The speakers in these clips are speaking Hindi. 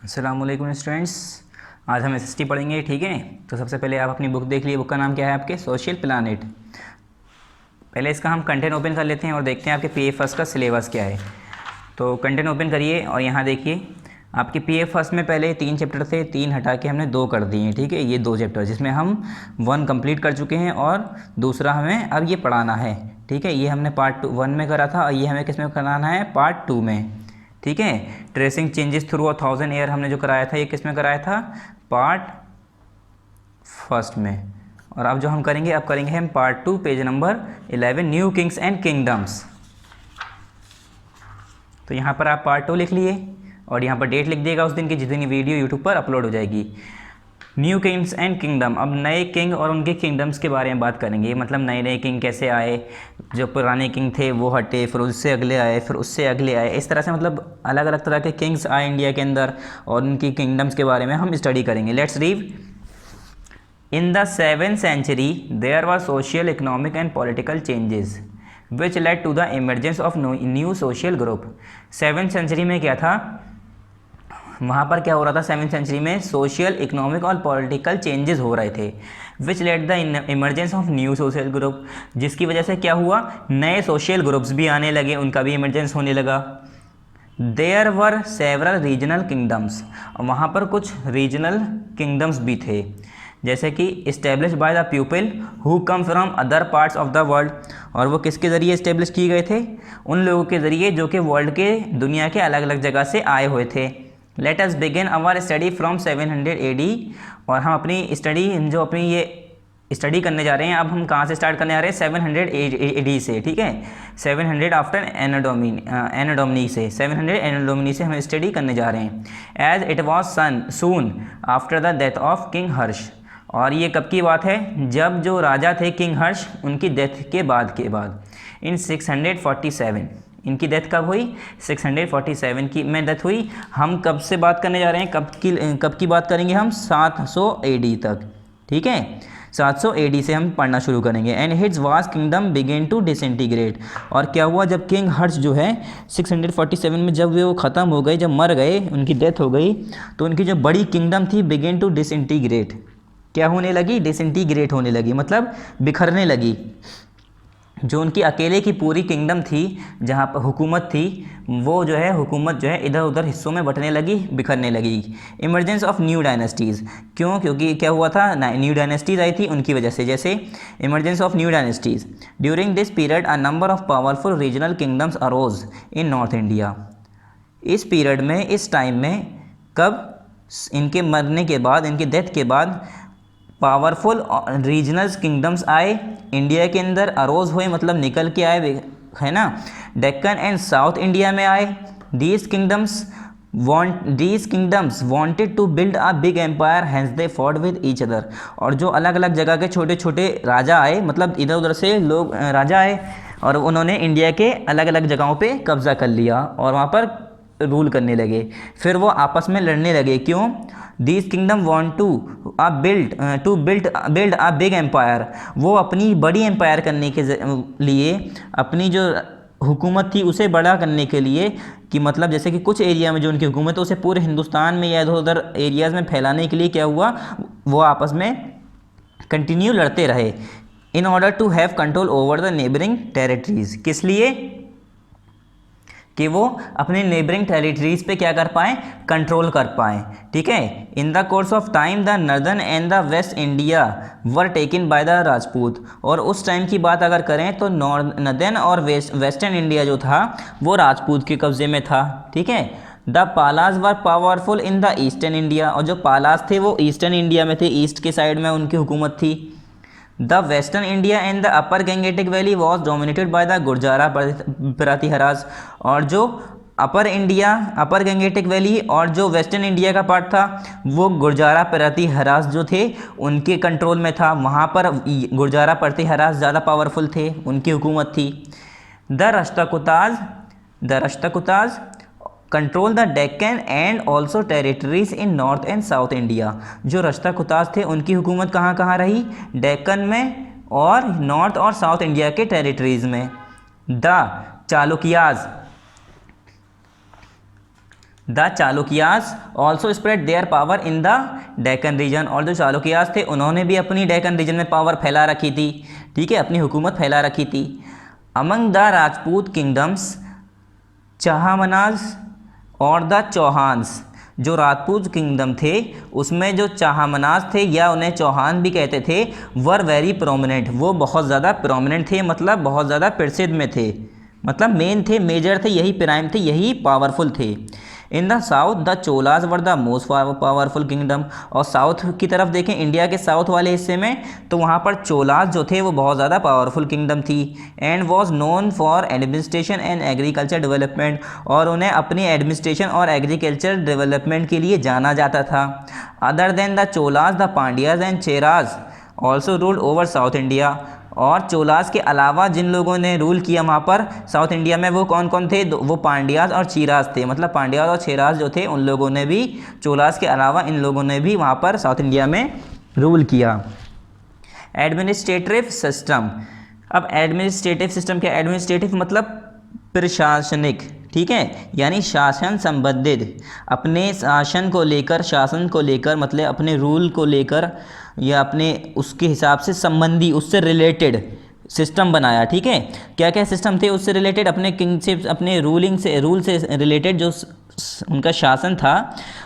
अस्सलामुअलैकुम स्टूडेंट्स। आज हम एसएसटी पढ़ेंगे, ठीक है। तो सबसे पहले आप अपनी बुक देख लिए। बुक का नाम क्या है आपके? Social planet. पहले इसका हम कंटेंट ओपन कर लेते हैं और देखते हैं आपके पीए फर्स्ट का सिलेबस क्या है। तो कंटेंट ओपन करिए और यहाँ देखिए आपके पीए फर्स्ट में पहले 3 चैप्टर थे, 3 हटा के हमने 2 कर दिए हैं, ठीक है। ये 2 चैप्टर जिसमें हम 1 कंप्लीट कर चुके हैं और दूसरा हमें अब ये पढ़ाना है, ठीक है। ये हमने पार्ट 1 में करा था और ये हमें किस में कराना है? पार्ट 2 में, ठीक है। ट्रेसिंग चेंजेस थ्रू 1000 ईयर हमने जो कराया था, ये किस में कराया था? पार्ट फर्स्ट में। और अब जो हम करेंगे, अब करेंगे हम part 2 page number 11 new kings and kingdoms. तो यहाँ पर आप पार्ट 2 लिख लिए और यहाँ पर डेट लिख दिएगा उस दिन की जिस दिन वीडियो यूट्यूब पर अपलोड हो जाएगी। न्यू किंग्स एंड किंगडम, अब नए किंग और उनके किंगडम्स के बारे में बात करेंगे। मतलब नए नए किंग कैसे आए, जो पुराने किंग थे वो हटे, फिर उससे अगले आए, फिर उससे अगले आए, इस तरह से मतलब अलग अलग तरह के किंग्स आए इंडिया के अंदर और उनकी किंगडम्स के बारे में हम स्टडी करेंगे। Let's read. In the 7th century there were social, economic and political changes which led to the emergence of new social group. 7th century में क्या था? वहाँ पर क्या हो रहा था? 7th सेंचुरी में सोशल, इकोनॉमिक और पॉलिटिकल चेंजेस हो रहे थे विच lead the emergence of new social group, जिसकी वजह से क्या हुआ? नए सोशल ग्रुप्स भी आने लगे, उनका भी इमरजेंस होने लगा। There were several regional kingdoms, वहाँ पर कुछ रीजनल किंगडम्स भी थे, जैसे कि establish by the people who come from other parts of the world. और वो किसके ज़रिए इस्टेब्लिश किए गए थे? उन लोगों के ज़रिए जो कि वर्ल्ड के, दुनिया के अलग अलग जगह से आए हुए थे। Let us begin our study from 700 AD। और हम अपनी स्टडी, जो अपनी ये स्टडी करने जा रहे हैं, अब हम कहाँ से स्टार्ट करने जा रहे हैं? 700 AD से, ठीक है। 700 आफ्टर एनाडोमनी से, 700 एनाडोमनी से हम स्टडी करने जा रहे हैं। As it was soon after the death of king Harsha. और ये कब की बात है? जब जो राजा थे किंग हर्ष, उनकी डेथ के बाद इन 647। इनकी डेथ कब हुई? 647 की में डेथ हुई। हम कब से बात करने जा रहे हैं? कब की बात करेंगे हम? 700 AD तक, ठीक है। 700 AD से हम पढ़ना शुरू करेंगे। And his vast kingdom began to disintegrate. और क्या हुआ? जब किंग हर्ष जो है 647 में जब वो ख़त्म हो गए, जब मर गए, उनकी डेथ हो गई, तो उनकी जो बड़ी किंगडम थी बिगेन टू डिसइंटीग्रेट। क्या होने लगी? डिसइंटीग्रेट होने लगी, मतलब बिखरने लगी। जो उनकी अकेले की पूरी किंगडम थी, जहाँ पर हुकूमत थी, वो जो है हुकूमत जो है इधर उधर हिस्सों में बंटने लगी, बिखरने लगी। इमरजेंस ऑफ न्यू डायनेस्टीज़, क्यों? क्योंकि क्या हुआ था? न्यू डायनेस्टीज़ आई थी, उनकी वजह से। जैसे emergence of new dynasties. During this period a number of powerful regional kingdoms arose in North India. इस पीरियड में, इस टाइम में, कब? इनके मरने के बाद, इनके डेथ के बाद पावरफुल रीजनल किंगडम्स आए इंडिया के अंदर, अरोज हुए, मतलब निकल के आए, है ना। डेक्कन एंड साउथ इंडिया में आए। These kingdoms wanted to build a big empire, hence they fought with each other. और जो अलग अलग जगह के छोटे छोटे राजा आए, मतलब इधर उधर से लोग, राजा आए और उन्होंने इंडिया के अलग अलग जगहों पे कब्जा कर लिया और वहाँ पर रूल करने लगे। फिर वो आपस में लड़ने लगे। क्यों? This kingdom want to build a big empire. वो अपनी बड़ी एम्पायर करने के लिए, अपनी जो हुकूमत थी उसे बड़ा करने के लिए, कि मतलब जैसे कि कुछ एरिया में जो उनकी हुकूमत है उसे पूरे हिंदुस्तान में या इधर उधर एरियाज़ में फैलाने के लिए क्या हुआ? वो आपस में कंटिन्यू लड़ते रहे। In order to have control over the neighbouring territories. किस लिए? कि वो अपने नेबरिंग टेरिटरीज पे क्या कर पाएँ? कंट्रोल कर पाएँ, ठीक है। In the course of time the northern and the waste India were taken by the Rajput. और उस टाइम की बात अगर करें तो नर्दर्न और वेस्टर्न इंडिया जो था वो राजपूत के कब्जे में था, ठीक है। The Palas were powerful in the eastern India. और जो पालाज थे वो ईस्टर्न इंडिया में थे, ईस्ट के साइड में उनकी हुकूमत थी। The western India and the upper Gangetic valley was dominated by the Gurjara Pratiharas. और जो upper India, upper Gangetic valley और जो वेस्टर्न इंडिया का पार्ट था वो गुर्जारा प्रतिहाराज जो थे उनके कंट्रोल में था। वहाँ पर गुर्जारा प्रतिहाराज ज़्यादा पावरफुल थे, उनकी हुकूमत थी। The Rashtrakutas control the Deccan and also territories in north and south India. जो राष्ट्रकूटाज थे उनकी हुकूमत कहाँ कहाँ रही? डेक्कन में और नॉर्थ और साउथ इंडिया के टेरिटरीज में। The Chalukyas the Chalukyas also spread their power in the Deccan region, और जो चालुक्यास थे उन्होंने भी अपनी डेक्कन रीजन में पावर फैला रखी थी, ठीक है, अपनी हुकूमत फैला रखी थी। अमंग द राजपूत किंगडम्स चाहमनाज और द चौहान्स, जो राजपूत किंगडम थे उसमें जो चाहमनाज थे या उन्हें चौहान भी कहते थे, वर वेरी प्रोमिनेंट, वो बहुत ज़्यादा प्रोमिनेंट थे, मतलब बहुत ज़्यादा प्रसिद्ध में थे, मतलब मेन थे, मेजर थे, यही प्राइम थे, यही पावरफुल थे। In the south the Cholas were the most powerful kingdom, और साउथ की तरफ देखें, इंडिया के साउथ वाले हिस्से में, तो वहाँ पर चोलास जो थे वो बहुत ज़्यादा पावरफुल किंगडम थी। And was known for administration and agriculture development, और उन्हें अपनी एडमिनिस्ट्रेशन और एग्रीकल्चर डेवलपमेंट के लिए जाना जाता था। Other than the Cholas the Pandyas and Cheras also ruled over south India, और चोलास के अलावा जिन लोगों ने रूल किया वहाँ पर साउथ इंडिया में, वो कौन कौन थे, वो पांड्याज और चेराज थे, मतलब पांड्याज और चेराज जो थे उन लोगों ने भी, चोलास के अलावा इन लोगों ने भी वहाँ पर साउथ इंडिया में रूल किया। एडमिनिस्ट्रेटिव सिस्टम, अब एडमिनिस्ट्रेटिव सिस्टम क्या, एडमिनिस्ट्रेटिव मतलब प्रशासनिक, ठीक है, यानी शासन संबंधित, अपने शासन को लेकर, शासन को लेकर मतलब अपने रूल को लेकर या अपने उसके हिसाब से संबंधी, उससे रिलेटेड सिस्टम बनाया, ठीक है। क्या क्या सिस्टम थे उससे रिलेटेड, अपने किंग से, अपने रूलिंग से, रूल से रिलेटेड, जो उनका शासन था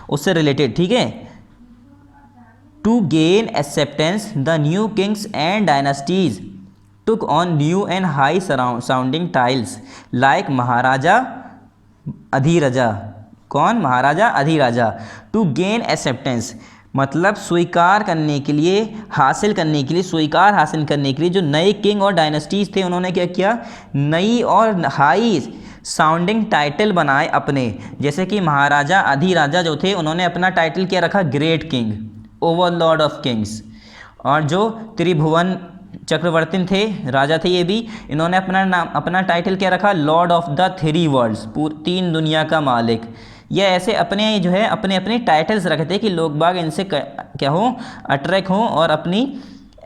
उससे रिलेटेड, ठीक है। To gain acceptance the new kings and dynasties took on new and high sounding titles like maharaja adhiraja, कौन, maharaja adhiraja. To gain acceptance मतलब स्वीकार करने के लिए, हासिल करने के लिए, स्वीकार हासिल करने के लिए जो नए किंग और डायनेस्टीज थे उन्होंने क्या किया, नई और हाई साउंडिंग टाइटल बनाए अपने, जैसे कि महाराजा अधिराजा जो थे उन्होंने अपना टाइटल क्या रखा, great king, Overlord of Kings. और जो त्रिभुवन चक्रवर्ती थे, राजा थे ये भी, इन्होंने अपना नाम, अपना टाइटल क्या रखा, Lord of the three world's, तीन दुनिया का मालिक। ये ऐसे अपने जो है अपने अपने टाइटल्स रखते कि लोग बाग इनसे क्या हो, अट्रैक्ट हों और अपनी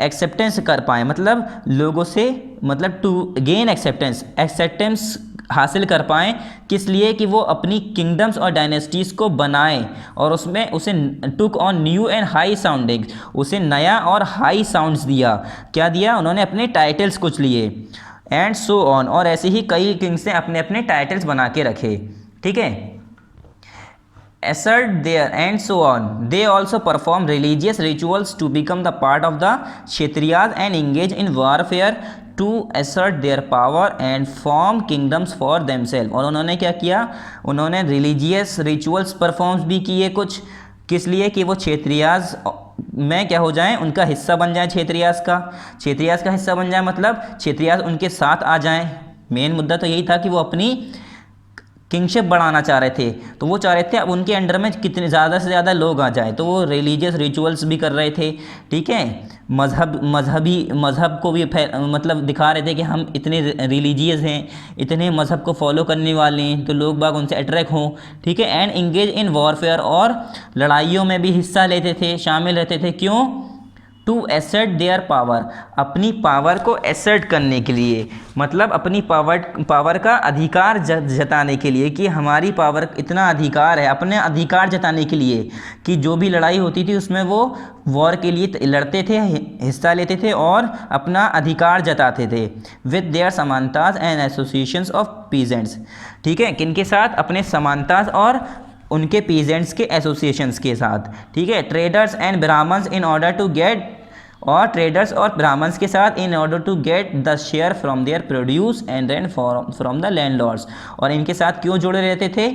एक्सेप्टेंस कर पाएँ, मतलब लोगों से, मतलब टू गेन एक्सेप्टेंस हासिल कर पाएँ, किस लिए कि वो अपनी किंगडम्स और डायनेस्टीज़ को बनाएं और उसमें उसे टुक on new and high sounding, उसे नया और हाई साउंड्स दिया, क्या दिया, उन्होंने अपने टाइटल्स कुछ लिए, एंड सो ऑन, और ऐसे ही कई किंग्स ने अपने अपने टाइटल्स बना के रखे, ठीक है। assert their and so on. They also perform religious rituals to become the part of the Kshatriyas and engage in warfare to assert their power and form kingdoms for themselves. और उन्होंने क्या किया, उन्होंने religious rituals perform भी किए कुछ, किस लिए कि वो क्षेत्रियाज में क्या हो जाएं, उनका हिस्सा बन जाए, क्षेत्रियाज का हिस्सा बन जाए, मतलब क्षेत्रियाज उनके साथ आ जाएं। मेन मुद्दा तो यही था कि वो अपनी किंगशिप बढ़ाना चाह रहे थे, तो वो चाह रहे थे अब उनके अंडर में कितने ज़्यादा से ज़्यादा लोग आ जाएं, तो वो रिलीजियस रिचुअल्स भी कर रहे थे, ठीक है, मज़हब को भी मतलब दिखा रहे थे कि हम इतने रिलीजियस हैं, इतने मज़हब को फॉलो करने वाले हैं, तो लोग बाग उनसे अट्रैक्ट हों, ठीक है। एंड इंगेज इन वॉरफेयर, और लड़ाइयों में भी हिस्सा लेते थे, शामिल रहते थे, क्यों, टू एसर्ट देयर पावर, अपनी पावर को एसर्ट करने के लिए, मतलब अपनी पावर का अधिकार जताने के लिए कि हमारी पावर इतना अधिकार है, अपने अधिकार जताने के लिए कि जो भी लड़ाई होती थी उसमें वो वॉर के लिए लड़ते थे, हिस्सा लेते थे और अपना अधिकार जताते थे। With their samantas and associations of peasants, ठीक है, किनके साथ, अपने समानताज और उनके पीजेंट्स के एसोसिएशंस के साथ, ठीक है। Traders and Brahmins in order to get, और ट्रेडर्स और ब्राह्मण्स के साथ in order to get the share from their produce and rent from the landlords, और इनके साथ क्यों जुड़े रहते थे,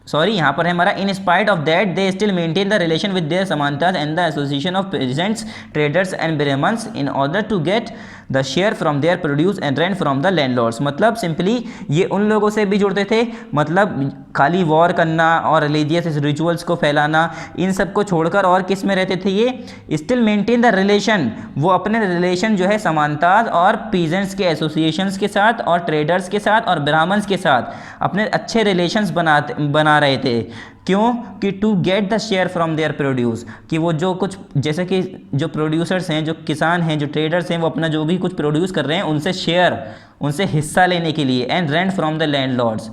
सॉरी यहाँ पर है हमारा, in spite of that they still maintain the relation with their samantas and the association of peasants traders and Brahmins in order to get the share from their produce and rent from the landlords. मतलब सिंपली ये उन लोगों से भी जुड़ते थे, मतलब खाली वॉर करना और रिलीजियस रिचुअल्स को फैलाना, इन सब को छोड़कर और किस में रहते थे, ये स्टिल मेंटेन द रिलेशन, वो अपने रिलेशन जो है समानताज और पीजेंट्स के एसोसिएशंस के साथ और ट्रेडर्स के साथ और ब्राह्मण्स के साथ अपने अच्छे रिलेशंस बना रहे थे, क्यों, कि to get the share from their produce, कि वो जो कुछ, जैसे कि जो प्रोड्यूसर्स हैं, जो किसान हैं, जो ट्रेडर्स हैं, वो अपना जो भी कुछ प्रोड्यूस कर रहे हैं उनसे शेयर, उनसे हिस्सा लेने के लिए, and rent from the landlords,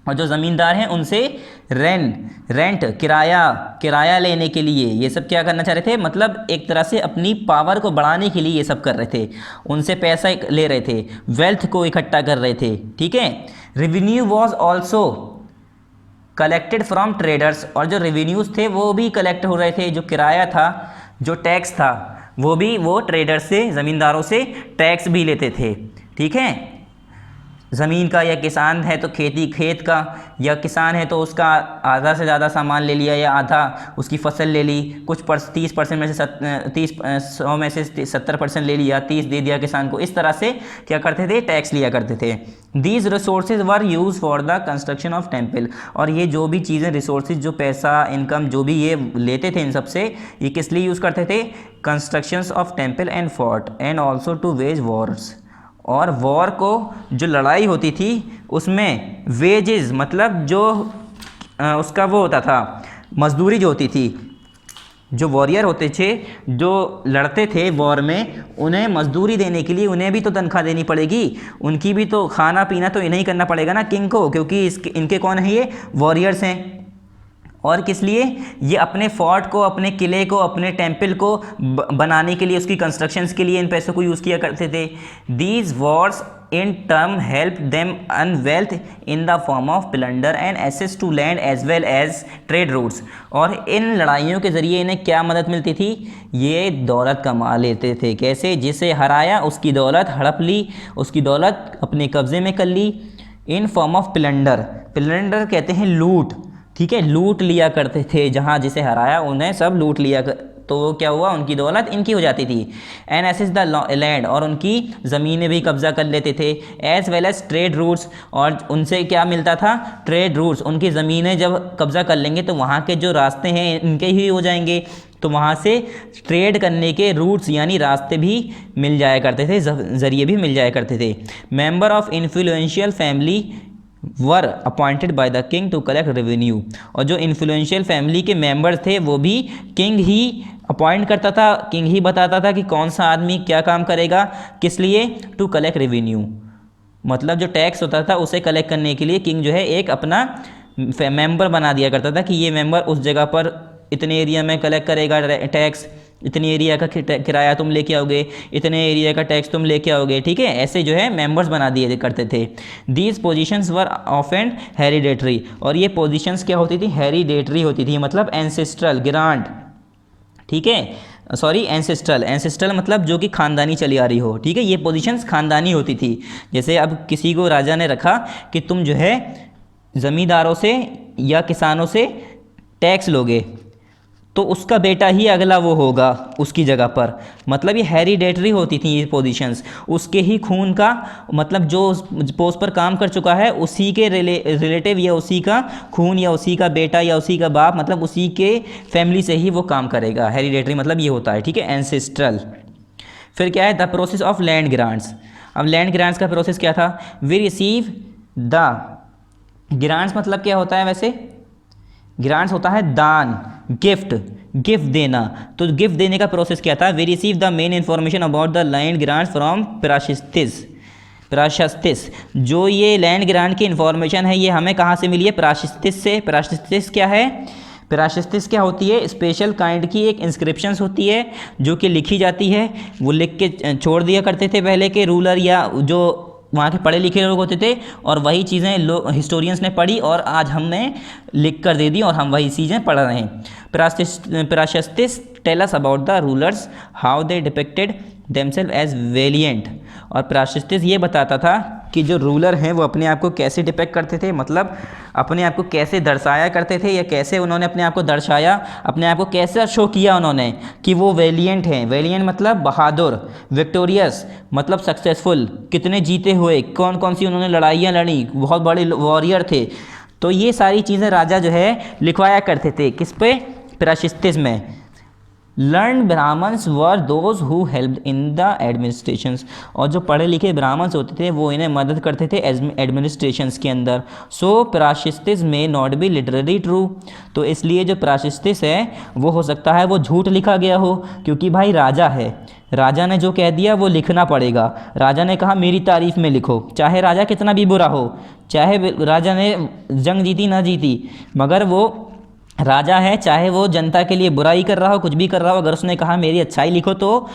और जो ज़मींदार हैं उनसे रेंट किराया लेने के लिए ये सब क्या करना चाह रहे थे, मतलब एक तरह से अपनी पावर को बढ़ाने के लिए ये सब कर रहे थे, उनसे पैसा ले रहे थे, वेल्थ को इकट्ठा कर रहे थे। ठीक है। Revenue was also collected from traders, और जो रेवेन्यूज़ थे वो भी कलेक्ट हो रहे थे, जो किराया था, जो टैक्स था, वो ट्रेडर्स से, ज़मींदारों से टैक्स भी लेते थे। ठीक है। ज़मीन का, या किसान है तो खेत का, या किसान है तो उसका आधा से ज़्यादा सामान ले लिया, या आधा उसकी फसल ले ली, कुछ 30% में से 100 में से 70% ले लिया, 30 दे दिया किसान को। इस तरह से क्या करते थे, टैक्स लिया करते थे। These resources were use for the construction of temple, और ये जो भी चीज़ें, रिसोर्सेज, जो पैसा, इनकम, जो भी ये लेते थे इन सबसे, ये किस लिए यूज़ करते थे, constructions of temple and fort, and also to wage wars, और वॉर को, जो लड़ाई होती थी उसमें वेजेस, मतलब जो उसका वो होता था, मजदूरी जो होती थी, जो वॉरियर होते थे, जो लड़ते थे वॉर में, उन्हें मजदूरी देने के लिए उन्हें भी तो तनख्वाह देनी पड़ेगी, उनकी भी तो खाना पीना तो इन्हें ही करना पड़ेगा ना, किंग को, क्योंकि इनके कौन है, ये वॉरियर्स हैं। और किस लिए, ये अपने फोर्ट को, अपने किले को, अपने टेम्पल को बनाने के लिए, उसकी कंस्ट्रक्शंस के लिए इन पैसों को यूज़ किया करते थे। These wars in term help them earn wealth in the form of plunder and access to land as well as trade routes, और इन लड़ाइयों के ज़रिए इन्हें क्या मदद मिलती थी, ये दौलत कमा लेते थे। कैसे, जिसे हराया उसकी दौलत हड़प ली, उसकी दौलत अपने कब्ज़े में कर ली, इन फॉर्म ऑफ प्लंडर कहते हैं लूट। ठीक है, लूट लिया करते थे, जहाँ जिसे हराया उन्हें सब लूट लिया तो क्या हुआ, उनकी दौलत इनकी हो जाती थी। एंड एसेस द लैंड, और उनकी ज़मीनें भी कब्जा कर लेते थे। As well as trade routes, और उनसे क्या मिलता था, ट्रेड रूट्स, उनकी ज़मीनें जब कब्जा कर लेंगे तो वहाँ के जो रास्ते हैं इनके ही हो जाएंगे, तो वहाँ से ट्रेड करने के रूट्स यानी रास्ते भी मिल जाया करते थे, ज़रिए भी मिल जाया करते थे। Member of influential family were appointed by the king to collect revenue, और जो इन्फ्लुएंशियल फैमिली के मेंबर्स थे वो भी किंग ही अपॉइंट करता था, किंग ही बताता था कि कौन सा आदमी क्या काम करेगा, किस लिए, टू कलेक्ट रेवेन्यू, मतलब जो टैक्स होता था उसे कलेक्ट करने के लिए किंग जो है एक अपना मेंबर बना दिया करता था कि ये मेंबर उस जगह पर इतने एरिया में कलेक्ट करेगा टैक्स, इतने एरिया का किराया तुम लेके आओगे, इतने एरिया का टैक्स तुम लेके आओगे। ठीक है, ऐसे जो है मेंबर्स बना दिए करते थे। These positions were often hereditary, और ये पोजीशंस क्या होती थी, हेरिडेटरी होती थी, मतलब एंसेस्ट्रल ग्रांट। ठीक है, सॉरी एंसेस्ट्रल मतलब जो कि खानदानी चली आ रही हो। ठीक है, ये पोजीशंस खानदानी होती थी। जैसे अब किसी को राजा ने रखा कि तुम जो है ज़मींदारों से या किसानों से टैक्स लोगे, तो उसका बेटा ही अगला वो होगा उसकी जगह पर, मतलब ये हेरिडेटरी होती थी ये पोजीशंस, उसके ही खून का, मतलब जो पोस्ट पर काम कर चुका है उसी के रिलेटिव या उसी का खून या उसी का बेटा या उसी का बाप, मतलब उसी के फैमिली से ही वो काम करेगा। हेरिडेटरी मतलब ये होता है। ठीक है, एंसेस्ट्रल। फिर क्या है, the process of land grants. अब लैंड ग्रांट्स का प्रोसेस क्या था, वी रिसीव द ग्रांट्स मतलब क्या होता है, वैसे ग्रांट्स होता है दान, गिफ्ट देना। तो गिफ्ट देने का प्रोसेस क्या था, we receive the main information about the land grants from prashastis. जो ये लैंड ग्रांट की इन्फॉर्मेशन है ये हमें कहाँ से मिली है, प्राशस्तिस से। प्राशस्तिस क्या है, प्राशस्तिस क्या होती है, स्पेशल काइंड की एक इंस्क्रिप्शंस होती है जो कि लिखी जाती है, वो लिख के छोड़ दिया करते थे पहले के रूलर या जो वहाँ के पढ़े लिखे लोग होते थे, और वही चीज़ें हिस्टोरियंस ने पढ़ी और आज हमने लिख कर दे दी और हम वही चीज़ें पढ़ रहे हैं। Prashastis tell us about the rulers how they depicted themselves as valiant. और प्राशस्तिस ये बताता था कि जो रूलर हैं वो अपने आप को कैसे डिपेक्ट करते थे, मतलब अपने आप को कैसे दर्शाया करते थे, या कैसे उन्होंने अपने आप को दर्शाया, अपने आप को कैसे शो किया उन्होंने कि वो वेलिएंट हैं। वेलिएंट मतलब बहादुर, विक्टोरियस मतलब सक्सेसफुल, कितने जीते हुए, कौन कौन सी उन्होंने लड़ाइयाँ लड़ी, बहुत बड़े वॉरियर थे। तो ये सारी चीज़ें राजा जो है लिखवाया करते थे, किस पे, प्राशस्तिस में। Learn Brahmins were those who helped in the administrations. और जो पढ़े लिखे ब्राह्मण्स होते थे वो इन्हें मदद करते थे एडमिनिस्ट्रेशंस के अंदर। सो प्राशस्तिस में नॉट बी लिटरली ट्रू। तो इसलिए जो प्राशस्तिस है वो हो सकता है वो झूठ लिखा गया हो, क्योंकि भाई राजा है, राजा ने जो कह दिया वो लिखना पड़ेगा। राजा ने कहा मेरी तारीफ में लिखो, चाहे राजा कितना भी बुरा हो, चाहे राजा ने जंग जीती ना जीती, मगर वो राजा है, चाहे वो जनता के लिए बुराई कर रहा हो, कुछ भी कर रहा हो, अगर उसने कहा मेरी अच्छाई लिखो तो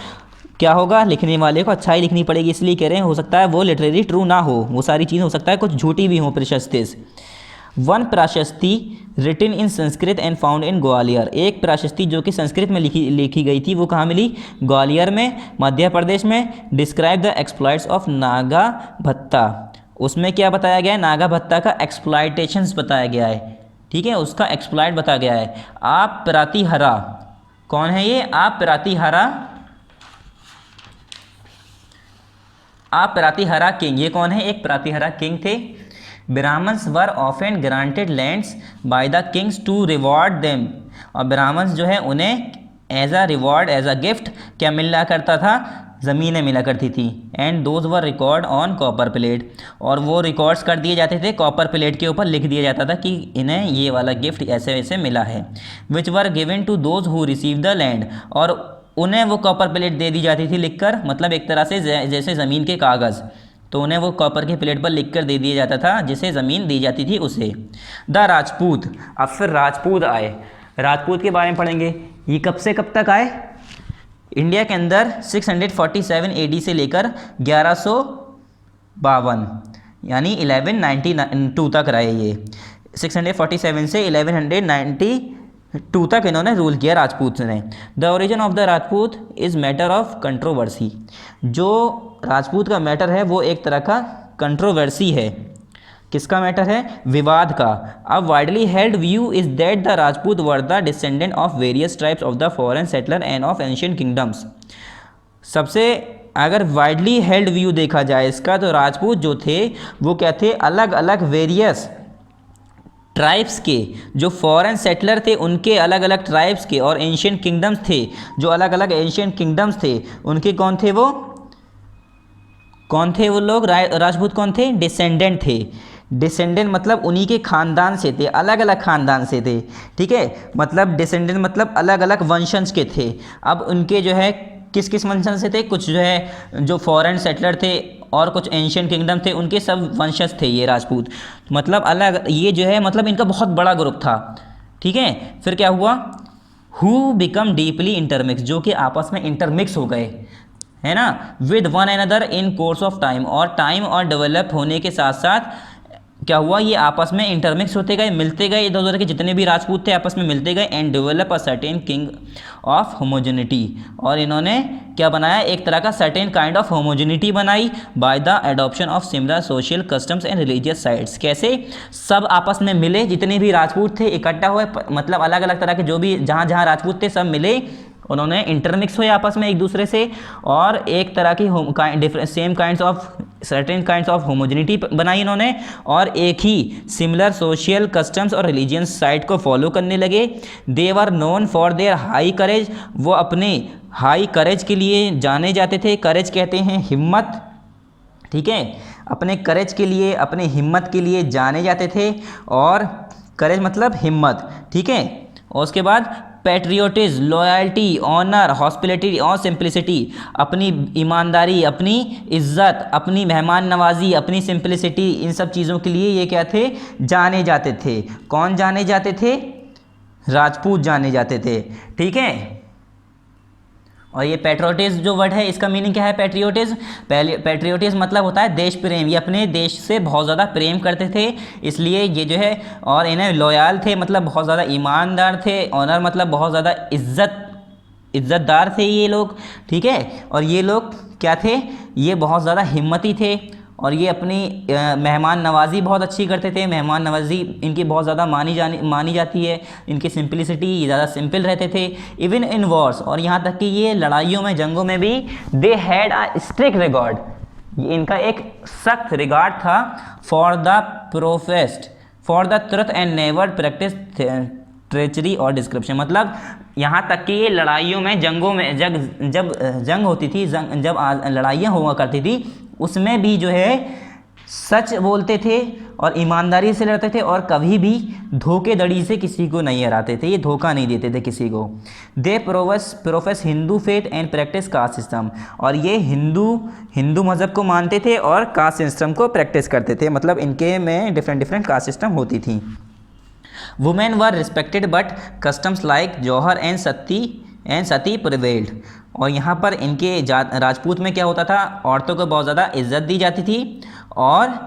क्या होगा, लिखने वाले को अच्छाई लिखनी पड़ेगी। इसलिए कह रहे हैं हो सकता है वो लिटरेरी ट्रू ना हो, वो सारी चीज़ें हो सकता है कुछ झूठी भी हों। Prashastis, one prashasti written in Sanskrit and found in Gwalior. एक प्राशस्ती जो कि संस्कृत में लिखी गई थी, वो कहाँ मिली, ग्वालियर में, मध्य प्रदेश में। Describe the exploits of Naga भत्ता। उसमें क्या बताया गया है, नागा भत्ता का एक्सप्लॉइटेशंस बताया गया है, ठीक है, उसका एक्सप्लॉइट बताया गया है। आप प्रातिहरा, कौन है ये, आप प्रातिहरा, आप प्रातिहरा किंग, ये कौन है, एक प्रातिहरा किंग थे। Brahmans were often granted lands by the kings to reward them. और ब्राह्मण्स जो है उन्हें as a reward, as a gift क्या मिला करता था, ज़मीनें मिला करती थी। And those were record on copper plate, और वो रिकॉर्ड्स कर दिए जाते थे, कॉपर प्लेट के ऊपर लिख दिया जाता था कि इन्हें ये वाला गिफ्ट ऐसे वैसे मिला है। Which were given to those who receive the land, और उन्हें वो कॉपर प्लेट दे दी जाती थी लिखकर, मतलब एक तरह से जैसे ज़मीन के कागज़, तो उन्हें वो कॉपर की प्लेट पर लिखकर दे दिया जाता था, जिसे ज़मीन दी जाती थी उसे। द राजपूत, अब फिर राजपूत आए, राजपूत के बारे में पढ़ेंगे। ये कब से कब तक आए, इंडिया के अंदर 647 AD से लेकर 1152 यानी 1192 तक रहे ये। 647 से 1192 तक इन्होंने रूल किया राजपूत ने। The origin of the Rajput is matter of controversy. जो राजपूत का मैटर है वो एक तरह का कंट्रोवर्सी है। किसका मैटर है, विवाद का। अब widely held view is that the Rajput were the descendant of various tribes of the foreign settler and of ancient kingdoms. सबसे अगर वाइडली हेल्ड व्यू देखा जाए इसका, तो राजपूत जो थे वो क्या थे, अलग अलग वेरियस ट्राइब्स के, जो फॉरेन सेटलर थे उनके अलग अलग ट्राइब्स के, और एंशियंट किंगडम्स थे, जो अलग अलग एंशियंट किंगडम्स थे उनके कौन थे वो लोग, राजपूत कौन थे, डिसेंडेंट थे। डिसेंडेंट मतलब उन्हीं के खानदान से थे, अलग अलग खानदान से थे, ठीक है, मतलब डिसेंडेंट मतलब अलग अलग वंशज के थे। अब उनके जो है किस किस वंशज से थे, कुछ जो है जो फॉरेन सेटलर थे और कुछ एंशियंट किंगडम थे, उनके सब वंशज थे ये राजपूत, मतलब अलग, ये जो है मतलब इनका बहुत बड़ा ग्रुप था, ठीक है। फिर क्या हुआ, हु बिकम डीपली इंटरमिक्स, जो कि आपस में इंटरमिक्स हो गए, है ना, with one another in course of time, और टाइम और डेवलप होने के साथ साथ क्या हुआ, ये आपस में इंटरमिक्स होते गए, मिलते गए, इधर उधर के जितने भी राजपूत थे आपस में मिलते गए। And develop a certain king of homogeneity, और इन्होंने क्या बनाया, एक तरह का सर्टेन काइंड ऑफ होमोजेनिटी बनाई by the adoption of similar social customs and religious sites. कैसे, सब आपस में मिले, जितने भी राजपूत थे इकट्ठा हुए, मतलब अलग अलग तरह के जो भी जहाँ जहाँ राजपूत थे सब मिले, उन्होंने इंटरमिक्स हुए आपस में एक दूसरे से, और एक तरह की same kinds of certain kinds of homogeneity बनाई इन्होंने, और एक ही सिमिलर सोशल कस्टम्स और रिलीजियस साइट को फॉलो करने लगे। They were known for their high courage, वो अपने हाई करेज के लिए जाने जाते थे। करेज कहते हैं हिम्मत, ठीक है, अपने करेज के लिए, अपने हिम्मत के लिए जाने जाते थे, और करेज मतलब हिम्मत, ठीक है। और उसके बाद पैट्रियोटिज्म, लॉयल्टी, ऑनर, हॉस्पिटलिटी और सिंप्लिसिटी, अपनी ईमानदारी, अपनी इज्जत, अपनी मेहमान नवाजी, अपनी सिंप्लिसिटी, इन सब चीज़ों के लिए ये क्या थे, जाने जाते थे। कौन जाने जाते थे, राजपूत जाने जाते थे, ठीक है। और ये पैट्रियोटिज्म जो वर्ड है इसका मीनिंग क्या है, पैट्रियोटिज्म, पैट्रियोटिज्म मतलब होता है देश प्रेम, ये अपने देश से बहुत ज़्यादा प्रेम करते थे, इसलिए ये जो है, और इन्हें लॉयल थे मतलब बहुत ज़्यादा ईमानदार थे, ऑनर मतलब बहुत ज़्यादा इज्जतदार थे ये लोग, ठीक है। और ये लोग क्या थे, ये बहुत ज़्यादा हिम्मती थे, और ये अपनी मेहमान नवाजी बहुत अच्छी करते थे, मेहमान नवाजी इनकी बहुत ज़्यादा मानी जाती है, इनकी सिंपलिसिटी, ये ज़्यादा सिंपल रहते थे। इवन इन वॉर्स, और यहाँ तक कि ये लड़ाइयों में, जंगों में भी, they had a strict regard, ये इनका एक सख्त रिगार्ड था, for the professed for the truth and never practise treachery और डिस्क्रिप्शन। मतलब यहाँ तक कि ये लड़ाइयों में, जंगों में, जब जंग होती थी, जब लड़ाइयाँ हुआ करती थी, उसमें भी जो है सच बोलते थे, और ईमानदारी से लड़ते थे और कभी भी धोखेधड़ी से किसी को नहीं हराते थे, ये धोखा नहीं देते थे किसी को। They profess Hindu faith and practise caste system, और ये हिंदू मज़हब को मानते थे और कास्ट सिस्टम को प्रैक्टिस करते थे, मतलब इनके में डिफरेंट कास्ट सिस्टम होती थी। Women were respected but customs like jauhar and sati prevailed, और यहाँ पर इनके राजपूत में क्या होता था, औरतों को बहुत ज़्यादा इज्जत दी जाती थी, और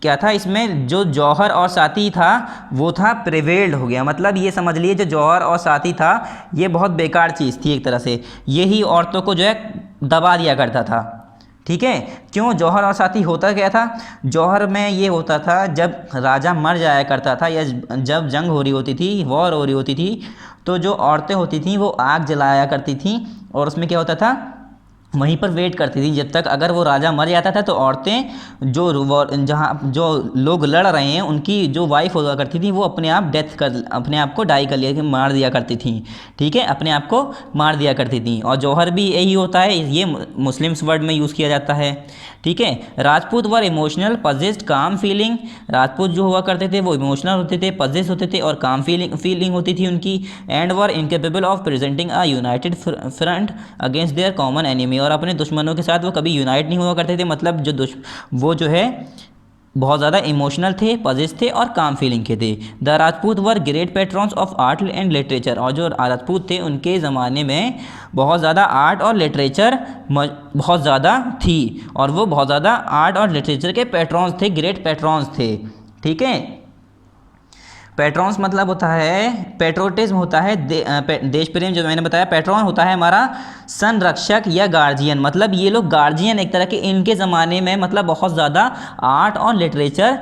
क्या था इसमें जो जौहर और साथी था वो था प्रिवेल्ड हो गया, मतलब ये समझ लिए जो जौहर और साथी था ये बहुत बेकार चीज़ थी एक तरह से, यही औरतों को जो है दबा दिया करता था। ठीक है, क्यों जौहर और साथी होता क्या था, जौहर में ये होता था जब राजा मर जाया करता था या जब जंग हो रही होती थी, वॉर हो रही होती थी, तो जो औरतें होती थी वो आग जलाया करती थी और उसमें क्या होता था, वहीं पर वेट करती थी जब तक अगर वो राजा मर जाता था तो औरतें जो लोग लड़ रहे हैं उनकी जो वाइफ हुआ करती थी वो अपने आप को डाई कर लिया, मार दिया करती थी। ठीक है, अपने आप को मार दिया करती थी, और जौहर भी यही होता है, ये मुस्लिम्स वर्ड में यूज़ किया जाता है। ठीक है, राजपूत वर इमोशनल पजेस्ड काम फीलिंग, राजपूत जो हुआ करते थे वो इमोशनल होते थे, पजेस्ट होते थे और काम फीलिंग होती थी उनकी, and were incapable of presenting a United front against their common enemy, और अपने दुश्मनों के साथ वो कभी यूनाइट नहीं हुआ करते थे, मतलब वो जो है बहुत ज़्यादा इमोशनल थे, पजेस थे और काम फीलिंग के थे। The Rajput were great patrons of art and literature, और जो राजपूत थे उनके ज़माने में बहुत ज़्यादा आर्ट और लिटरेचर बहुत ज़्यादा थी, और वो बहुत ज़्यादा आर्ट और लिटरेचर के पेट्रॉन्स थे, ग्रेट पेट्रॉन्स थे। ठीक है, पेट्रॉन्स मतलब होता है, पेट्रोटिज्म होता है देश प्रेम, जो मैंने बताया। पेट्रॉन होता है हमारा संरक्षक या गार्जियन, मतलब ये लोग गार्जियन एक तरह के, इनके ज़माने में मतलब बहुत ज़्यादा आर्ट और लिटरेचर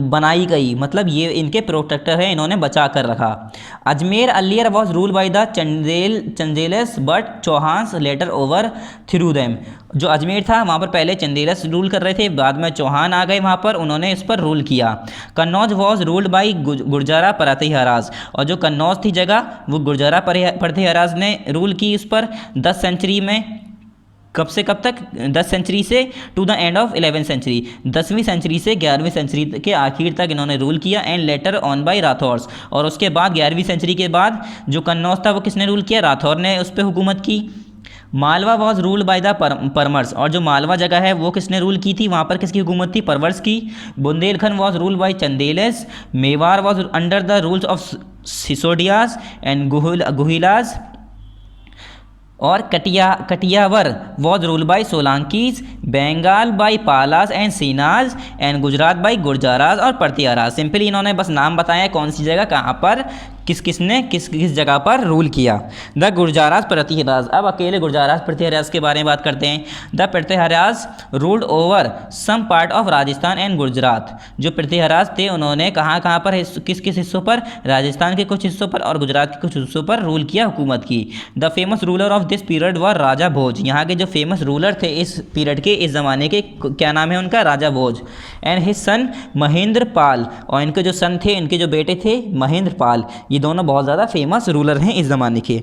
बनाई गई, मतलब ये इनके प्रोटेक्टर है, इन्होंने बचा कर रखा। Ajmer earlier was rule by the Chandelas but Chauhans later overthrew them, जो अजमेर था वहाँ पर पहले चंदेलस रूल कर रहे थे, बाद में चौहान आ गए वहाँ पर, उन्होंने इस पर रूल किया। Kannauj was ruled by Gurjara Pratiharas, और जो कन्नौज थी जगह वो गुर्जरा परतिहराज ने रूल की इस पर 10 सेंचुरी में। कब से कब तक, 10 सेंचुरी से टू द एंड ऑफ 11वीं सेंचुरी, 10वीं सेंचुरी से 11वीं सेंचुरी के आखिर तक इन्होंने रूल किया। And later on by Rathores, और उसके बाद 11वीं सेंचुरी के बाद जो कन्नौज था वो किसने रूल किया, राठौर ने उस पर हुकूमत की। Malwa was ruled by the Paramars, और जो मालवा जगह है वो किसने रूल की थी, वहाँ पर किसकी हुकूमत थी, परवर्स की। Bundelkhand was ruled by Chandelas, Mewar was under the rules of Sisodias and Guhilas, और Kathiawar was rule by Solankis, Bengal by Palas and Senas, and Gujarat by Gurjaras और प्रतिहाराज। सिंपली इन्होंने बस नाम बताया कौन सी जगह कहाँ पर किसने किस जगह पर रूल किया। द गुर्जाराज प्रतिहाराज, अब अकेले गुर्जाराज प्रतिहाराज के बारे में बात करते हैं। The Pratiharas ruled over some part of Rajasthan and Gujarat, जो प्रतिहाराज थे उन्होंने कहाँ कहाँ पर किस किस हिस्सों पर, राजस्थान के कुछ हिस्सों पर और गुजरात के कुछ हिस्सों पर रूल किया, हुकूमत की। The famous ruler of this period were Raja Bhoj, यहाँ के जो फेमस रूलर थे इस पीरियड के, इस ज़माने के, क्या नाम है उनका, राजा भोज। And his son Mahendra Pal, और इनके जो सन थे, इनके जो बेटे थे महेंद्र पाल, ये दोनों बहुत ज़्यादा फेमस रूलर हैं इस ज़माने के।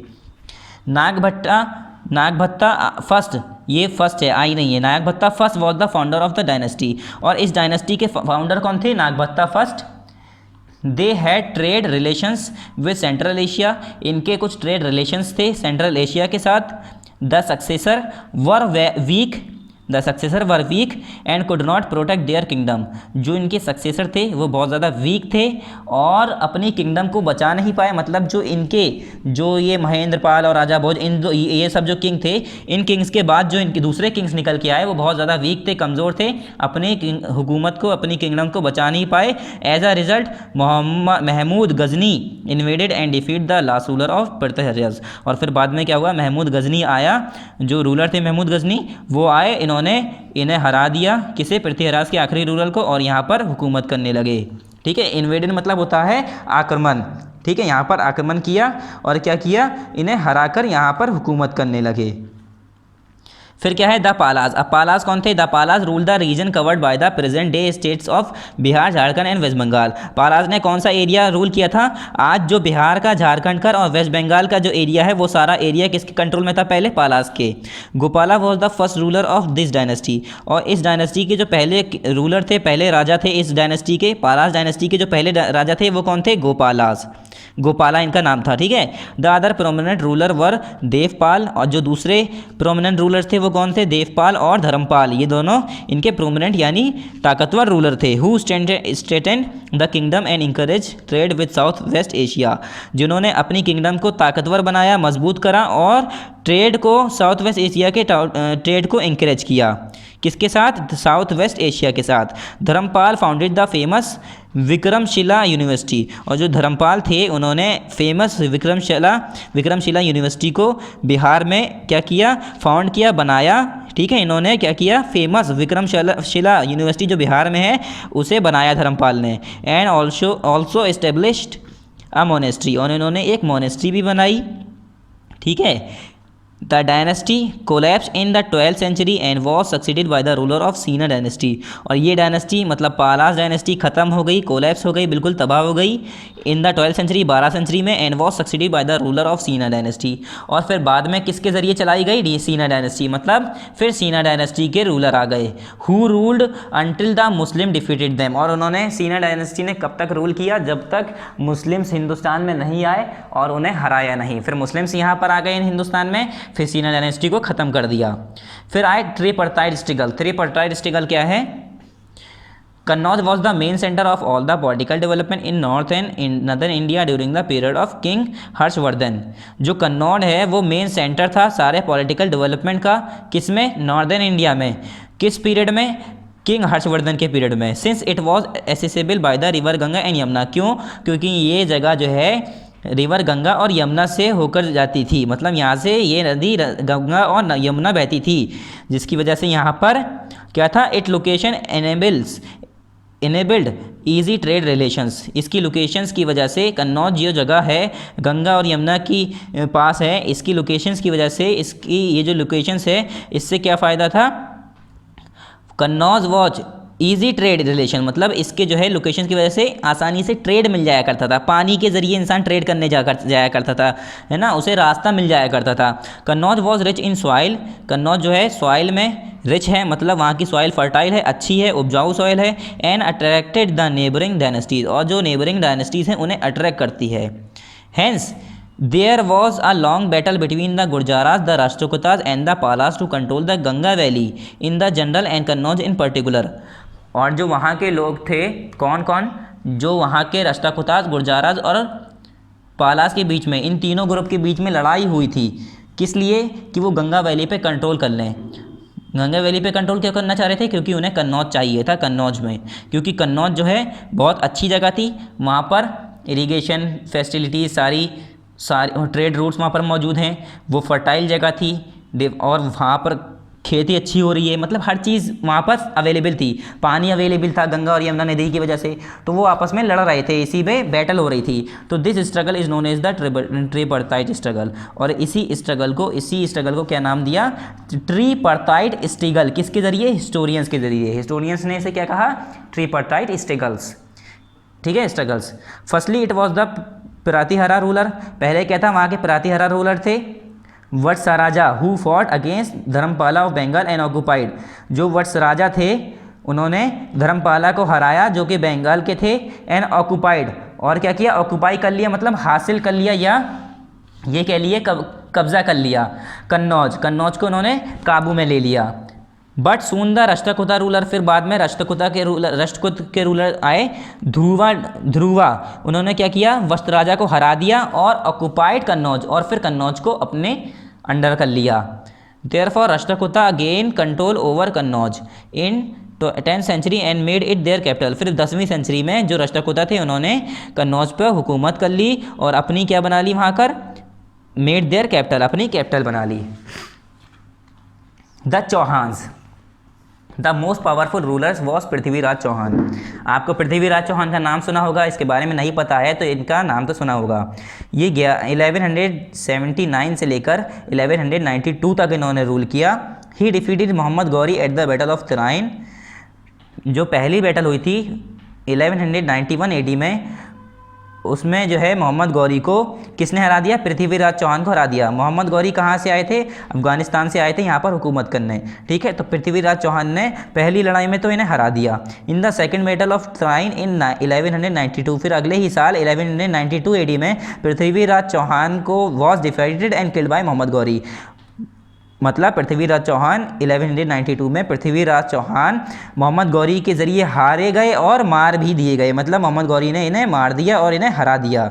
नागभट्टा फर्स्ट, ये फर्स्ट है, आई नहीं है। Nagabhata first was the founder of the dynasty, और इस डायनेस्टी के फाउंडर कौन थे, Nagabhata first. They had trade relations with Central Asia, इनके कुछ ट्रेड रिलेशंस थे सेंट्रल एशिया के साथ। The successor were weak and could not protect their kingdom, जो इनके सक्सेसर थे वो बहुत ज़्यादा वीक थे और अपनी किंगडम को बचा नहीं पाए, मतलब जो ये महेंद्र पाल और राजा भोज, ये सब जो किंग थे, इन किंग्स के बाद जो इनके दूसरे किंग्स निकल के आए वो बहुत ज़्यादा वीक थे, कमज़ोर थे, अपनी हुकूमत को, अपनी किंगडम को बचा नहीं पाए। As a result Mahmud Ghazni invaded and defeat the last ruler of Pratiharas, और फिर बाद में क्या हुआ, महमूद गजनी आया, जो रूलर थे महमूद गजनी वो आए, इन्हें हरा दिया, किसे, प्रतिहाराज के आखिरी रूलर को, और यहाँ पर हुकूमत करने लगे। ठीक है, इन्वेडेड मतलब होता है आक्रमण। ठीक है, यहाँ पर आक्रमण किया और क्या किया, इन्हें हराकर यहाँ पर हुकूमत करने लगे। फिर क्या है द पालाज। अब पालाज कौन थे? The Palas rule the region covered by the present day states of Bihar, Jharkhand and West Bengal. Palas ने कौन सा एरिया रूल किया था? आज जो बिहार का, झारखंड का और वेस्ट बंगाल का जो एरिया है वो सारा एरिया किसके कंट्रोल में था? पहले पालाज के। Gopala was the first ruler of this dynasty. और इस डायनेस्टी के जो पहले रूलर थे, पहले राजा थे इस डायनेस्टी के, पालाज डायनेस्टी के जो पहले राजा थे वो कौन थे? गोपालाज, गोपाला इनका नाम था। ठीक है। द अदर प्रोमिनेंट रूलर वर देवपाल, और जो दूसरे प्रोमिनेंट रूलर थे वो कौन थे? देवपाल और धर्मपाल। ये दोनों इनके प्रोमिनेंट यानी ताकतवर रूलर थे। Who strengthened the kingdom and encourage trade with south waste Asia, जिन्होंने अपनी किंगडम को ताकतवर बनाया, मजबूत करा और ट्रेड को, साउथ वेस्ट एशिया के ट्रेड को इंकरेज किया। किसके साथ? साउथ वेस्ट एशिया के साथ। Dharmapala founded the famous Vikramashila university, और जो धर्मपाल थे उन्होंने फेमस विक्रमशिला यूनिवर्सिटी को बिहार में क्या किया? फाउंड किया, बनाया। ठीक है। इन्होंने क्या किया? फेमस विक्रमशिला यूनिवर्सिटी जो बिहार में है उसे बनाया धर्मपाल ने। And also established a monastery, और इन्होंने एक मोनेस्ट्री भी बनाई। ठीक है। The dynasty collapse in the 12th century and was succeeded by the ruler of Sena dynasty, और ये डायनेस्टी मतलब पालास डायनेस्टी खत्म हो गई, कोलैप्स हो गई, बिल्कुल तबाह हो गई in the 12th century, 12 century में। And was succeeded by the ruler of Sena dynasty, और फिर बाद में किसके जरिए चलाई गई? सीना डायनेस्टी, मतलब फिर सीना डायनेस्टी के रूलर आ गए। Who ruled until the Muslim defeated them, और उन्होंने, सीना डायनेस्टी ने कब तक रूल किया? जब तक मुस्लिम्स हिंदुस्तान में नहीं आए और उन्हें हराया नहीं। फिर मुस्लिम्स यहाँ पर आ गए हिंदुस्तान में, फिर सीना डायनेस्टी को खत्म कर दिया। फिर आए ट्रिपार्टाइट स्ट्रगल। ट्रिपार्टाइट स्ट्रगल क्या है? Kannauj was the main centre of all the political development in north and northern India during the period of king Harshvardhan. जो कन्नौज है वो मेन सेंटर था सारे पॉलिटिकल डेवलपमेंट का। किसमें? नॉर्दर्न इंडिया में। किस पीरियड में? किंग हर्षवर्धन के पीरियड में। Since it was accessible by the river Ganga and Yamuna. क्यों? क्योंकि ये जगह जो है रिवर गंगा और यमुना से होकर जाती थी, मतलब यहाँ से ये नदी गंगा और यमुना बहती थी, जिसकी वजह से यहाँ पर क्या था? It location enabled easy trade relations. इसकी लोकेशंस की वजह से कन्नौज जो जगह है गंगा और यमुना की पास है, इसकी लोकेशंस की वजह से, इसकी ये जो लोकेशंस है इससे क्या फ़ायदा था? Kannauj was easy trade relation, मतलब इसके जो है लोकेशन की वजह से आसानी से ट्रेड मिल जाया करता था। पानी के जरिए इंसान ट्रेड करने जाया करता था, है ना, उसे रास्ता मिल जाया करता था। Kannauj was rich in soil. Kannauj जो है सॉइल में रिच है, मतलब वहाँ की सॉइल फर्टाइल है, अच्छी है, उपजाऊ सॉइल है। And attracted the neighbouring dynasties, और जो नेबरिंग डायनेस्टीज हैं उन्हें अट्रैक्ट करती है। Hence there was a long battle between the Gurjaras, the Rashtrakutas and the Palas to control the Ganga valley in the general and Kannauj in particular. और जो वहाँ के लोग थे, कौन कौन? जो वहाँ के राष्ट्रकूतास, गुर्जारास और पालास के बीच में, इन तीनों ग्रुप के बीच में लड़ाई हुई थी। किस लिए? कि वो गंगा वैली पे कंट्रोल कर लें। गंगा वैली पे कंट्रोल क्यों करना चाह रहे थे? क्योंकि उन्हें कन्नौज चाहिए था। कन्नौज में, क्योंकि कन्नौज जो है बहुत अच्छी जगह थी, वहाँ पर इरिगेशन फैसिलिटीज सारी ट्रेड रूट्स वहाँ पर मौजूद हैं, वो फर्टाइल जगह थी और वहाँ पर खेती अच्छी हो रही है, मतलब हर चीज़ वहाँ पर अवेलेबल थी। पानी अवेलेबल था गंगा और यमुना नदी की वजह से, तो वो आपस में लड़ रहे थे, इसी में बैटल हो रही थी। तो this struggle is known as the tripartite struggle, और इसी स्ट्रगल को क्या नाम दिया? Tripartite struggle. किसके जरिए? हिस्टोरियंस के जरिए। हिस्टोरियंस ने इसे क्या कहा? Tripartite struggles. ठीक है, struggles. Firstly it was the Pratihara ruler. पहले क्या था? वहाँ के प्रातिहारा रूलर थे Vatsaraja, who fought against Dharmapala of Bengal and occupied. जो वत्सराजा थे उन्होंने धर्मपाला को हराया, जो कि बंगाल के थे, एंड ऑक्युपाइड, और क्या किया? ऑक्युपाई कर लिया, मतलब हासिल कर लिया, या ये कह लिए कब्जा कर लिया। कन्नौज को उन्होंने काबू में ले लिया। बट सून द राष्ट्रकूता रूलर, फिर बाद में राष्ट्रकूत के रूलर आए ध्रुवा। उन्होंने क्या किया? वत्सराजा को हरा दिया और ऑक्युपाइड कन्नौज, और फिर कन्नौज को अपने अंडर कर लिया। Therefore Rashtrakuta again control over Kannauj in 10th century and made it their capital. फिर 10वीं सेंचुरी में जो राष्ट्रकूता थे उन्होंने कन्नौज पर हुकूमत कर ली और अपनी क्या बना ली? वहाँ कर मेड देयर कैपिटल, अपनी कैपिटल बना ली। The Chauhans, the most powerful rulers was Prithviraj Chauhan. आपको पृथ्वीराज चौहान का नाम सुना होगा, इसके बारे में नहीं पता है तो इनका नाम तो सुना होगा। ये 1179 से लेकर 1192 तक इन्होंने रूल किया, he defeated Mohammad Ghori at the battle of Tarain. जो पहली बैटल हुई थी 1191 AD में, उसमें जो है मोहम्मद गौरी को किसने हरा दिया? पृथ्वीराज चौहान को हरा दिया। मोहम्मद गौरी कहाँ से आए थे? अफगानिस्तान से आए थे यहाँ पर हुकूमत करने, ठीक है। तो पृथ्वीराज चौहान ने पहली लड़ाई में तो इन्हें हरा दिया। In the second battle of Tarain in 1192, फिर अगले ही साल 1192 AD में पृथ्वीराज चौहान को was defeated and killed by Mohammad Ghori. मतलब पृथ्वीराज चौहान 1192 में पृथ्वीराज चौहान मोहम्मद गौरी के ज़रिए हारे गए और मार भी दिए गए। मतलब मोहम्मद गौरी ने इन्हें मार दिया और इन्हें हरा दिया।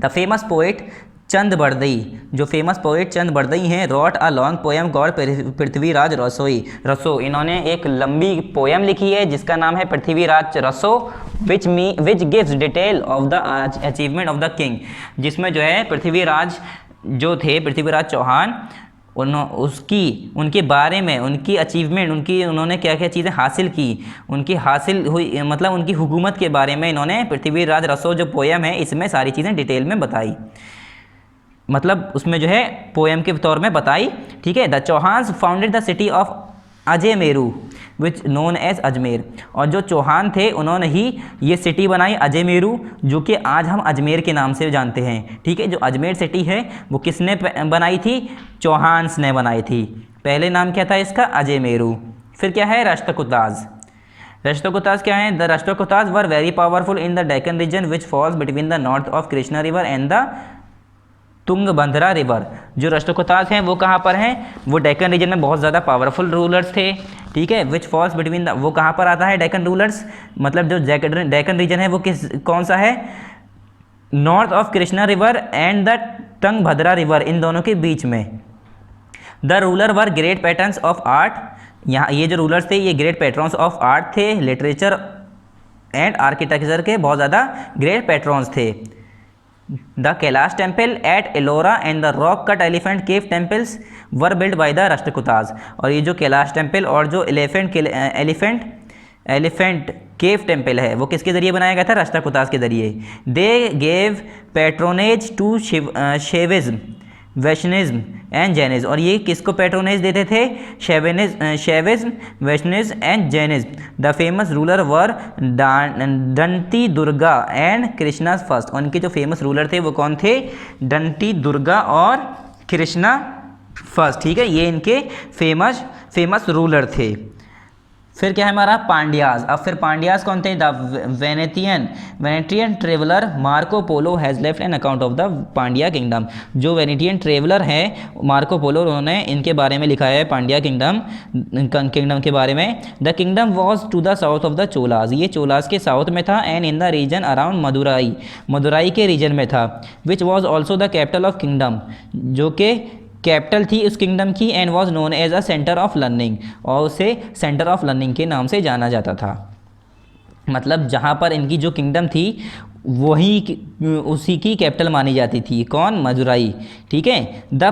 द फेमस पोइट चंद बरदई, जो फेमस पोइट चंद बरदई हैं, wrote a long poem called Prithviraj रसो। इन्होंने एक लंबी पोएम लिखी है जिसका नाम है पृथ्वीराज रसो, which gives detail of the achievement of the king, जिसमें जो है पृथ्वीराज जो थे, पृथ्वीराज चौहान, उनके बारे में, उनकी अचीवमेंट, उन्होंने क्या क्या चीज़ें हासिल की, उनकी हासिल हुई, मतलब उनकी हुकूमत के बारे में इन्होंने पृथ्वीराज रसो जो पोएम है इसमें सारी चीज़ें डिटेल में बताई। मतलब उसमें जो है पोएम के तौर में बताई, ठीक है। The Chauhans founded the city of Ajayameru which known as Ajmer. और जो चौहान थे उन्होंने ही ये सिटी बनाई अजयमेरू, जो कि आज हम अजमेर के नाम से जानते हैं, ठीक है। जो अजमेर सिटी है वो किसने बनाई थी? चौहान्स ने बनाई थी। पहले नाम क्या था इसका? अजयमेरू। फिर क्या है? राष्ट्रकूताज। राष्ट्रकूताज क्या है? The Rashtrakutas were very powerful in the Deccan region which falls between the north of Krishna river and the Tungabhadra river. जो राष्ट्रकूताज हैं वो कहाँ पर हैं? वो डेक्कन रीजन में बहुत ज़्यादा पावरफुल रूलर्स थे, ठीक है। विच फॉल्स बिटवीन द, वो कहाँ पर आता है डेक्कन रूलर्स? मतलब जो डेक्कन रीजन है वो कौन सा है? North of Krishna river and the Tungabhadra river, इन दोनों के बीच में। The ruler were great patterns of art. यहाँ ये जो रूलर्स थे ये ग्रेट पैट्रॉन्स ऑफ आर्ट थे, लिटरेचर एंड आर्किटेक्चर के बहुत ज़्यादा ग्रेट पैट्रॉन्स थे। The Kailash temple at Ellora and the rock cut elephant cave temples were build by the Rashtrakutas. और ये जो कैलाश टेम्पल और जो एलिफेंट केव टेम्पल है वो किसके ज़रिए बनाया गया था? राष्ट्रकूताज के ज़रिए। They gave patronage to Shaivism, Vaishnavism and Jainism. और ये किसको पैट्रोनेज देते थे? Shaivism, Vaishnavism and Jainism. The famous ruler were Danti Durga and Krishna first. उनके जो फेमस रूलर थे वो कौन थे? दंती दुर्गा और कृष्णा फर्स्ट, ठीक है। ये इनके फेमस रूलर थे। फिर क्या है हमारा? पांड्याज। अब फिर पांड्याज कौन थे? The Venetian traveller Marco Polo has left N account of the Pandya kingdom. जो वेनेटियन ट्रेवलर हैं मार्को पोलो, उन्होंने इनके बारे में लिखा है पांड्या किंगडम के बारे में। The kingdom was to the south of the Cholas. ये चोलाज के साउथ में था and in the region around Madurai के रीजन में था। Which was also the capital of kingdom, जो कि कैपिटल थी उस किंगडम की। And was known as a centre of learning, और उसे सेंटर ऑफ लर्निंग के नाम से जाना जाता था। मतलब जहाँ पर इनकी जो किंगडम थी वही उसी की कैपिटल मानी जाती थी। कौन? मदुराई, ठीक है। द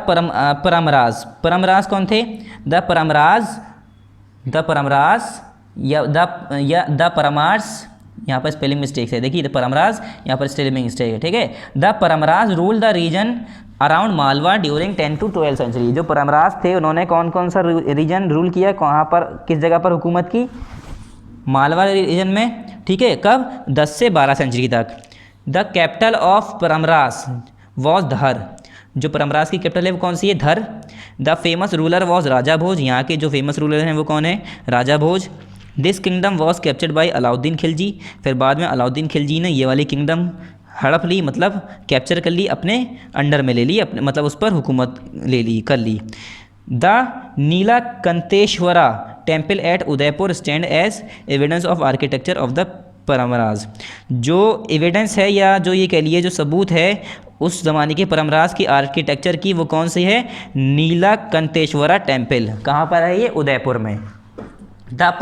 परमराज कौन थे? द परमार्स, यहाँ पर स्पेलिंग मिस्टेक है, देखिए परमराज यहाँ पर स्पेलिंग मिस्टेक है, ठीक है। The Paramaras rule the region around Malwa during 10 to 12 century. जो परमराज थे उन्होंने कौन कौन सा रीजन रूल किया? कहाँ पर, किस जगह पर हुकूमत की? मालवा रीजन में, ठीक है। कब? 10 से 12 सेंचुरी तक। The capital of Paramraj was धर। जो परमराज की कैपिटल है वो कौन सी है? Dhar. The famous ruler was Raja Bhoj. यहाँ के जो फेमस रूलर हैं वो कौन है? Raja Bhoj. This kingdom was captured by Alauddin Khilji. फिर बाद में अलाउद्दीन खिलजी ने ये वाली किंगडम हड़प ली, मतलब कैप्चर कर ली, अपने अंडर में ले ली, अपने मतलब उस पर हुकूमत कर ली। The Neelakanteshwara temple at Udaipur stand as evidence of architecture of the Paramaras. जो एविडेंस है या जो ये कह लिए जो सबूत है उस ज़माने के परमराज की आर्किटेक्चर की, वो कौन सी है? नीलाकंतेश्वरा टेम्पल। कहाँ पर है ये? उदयपुर में। द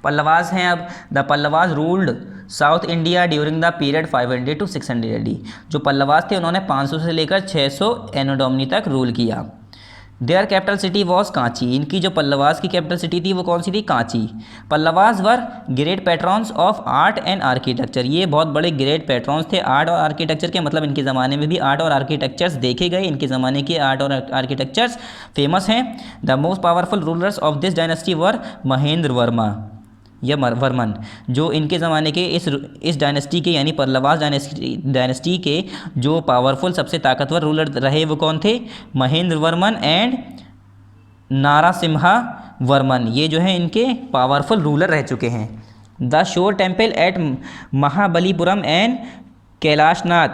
पल्लवाज हैं अब। The Pallavas ruled south India during the period 500 to 600 AD। जो पल्लवाज थे उन्होंने 500 से लेकर 600 एनो डोमिनी तक रूल किया। Their capital city was Kanchi, इनकी जो पल्लवास की कैपिटल सिटी थी वो कौन सी थी, Kanchi. Pallavas were great patrons of art and architecture, ये बहुत बड़े ग्रेट पैट्रॉन्स थे आर्ट और आर्किटेक्चर के, मतलब इनके ज़माने में भी आर्ट और आर्किटेक्चर्स देखे गए, इनके ज़माने के आर्ट और आर्किटेक्चर्स फेमस हैं। The most powerful rulers of this dynasty were Mahendra Varma या वर्मन, जो इनके ज़माने के इस डायनेस्टी के यानी पल्लवास डायनेस्टी के जो पावरफुल सबसे ताकतवर रूलर रहे वो कौन थे, महेंद्र वर्मन एंड नारासिम्हा वर्मन, ये जो है इनके पावरफुल रूलर रह चुके हैं। The shore temple at Mahabalipuram and Kailashnath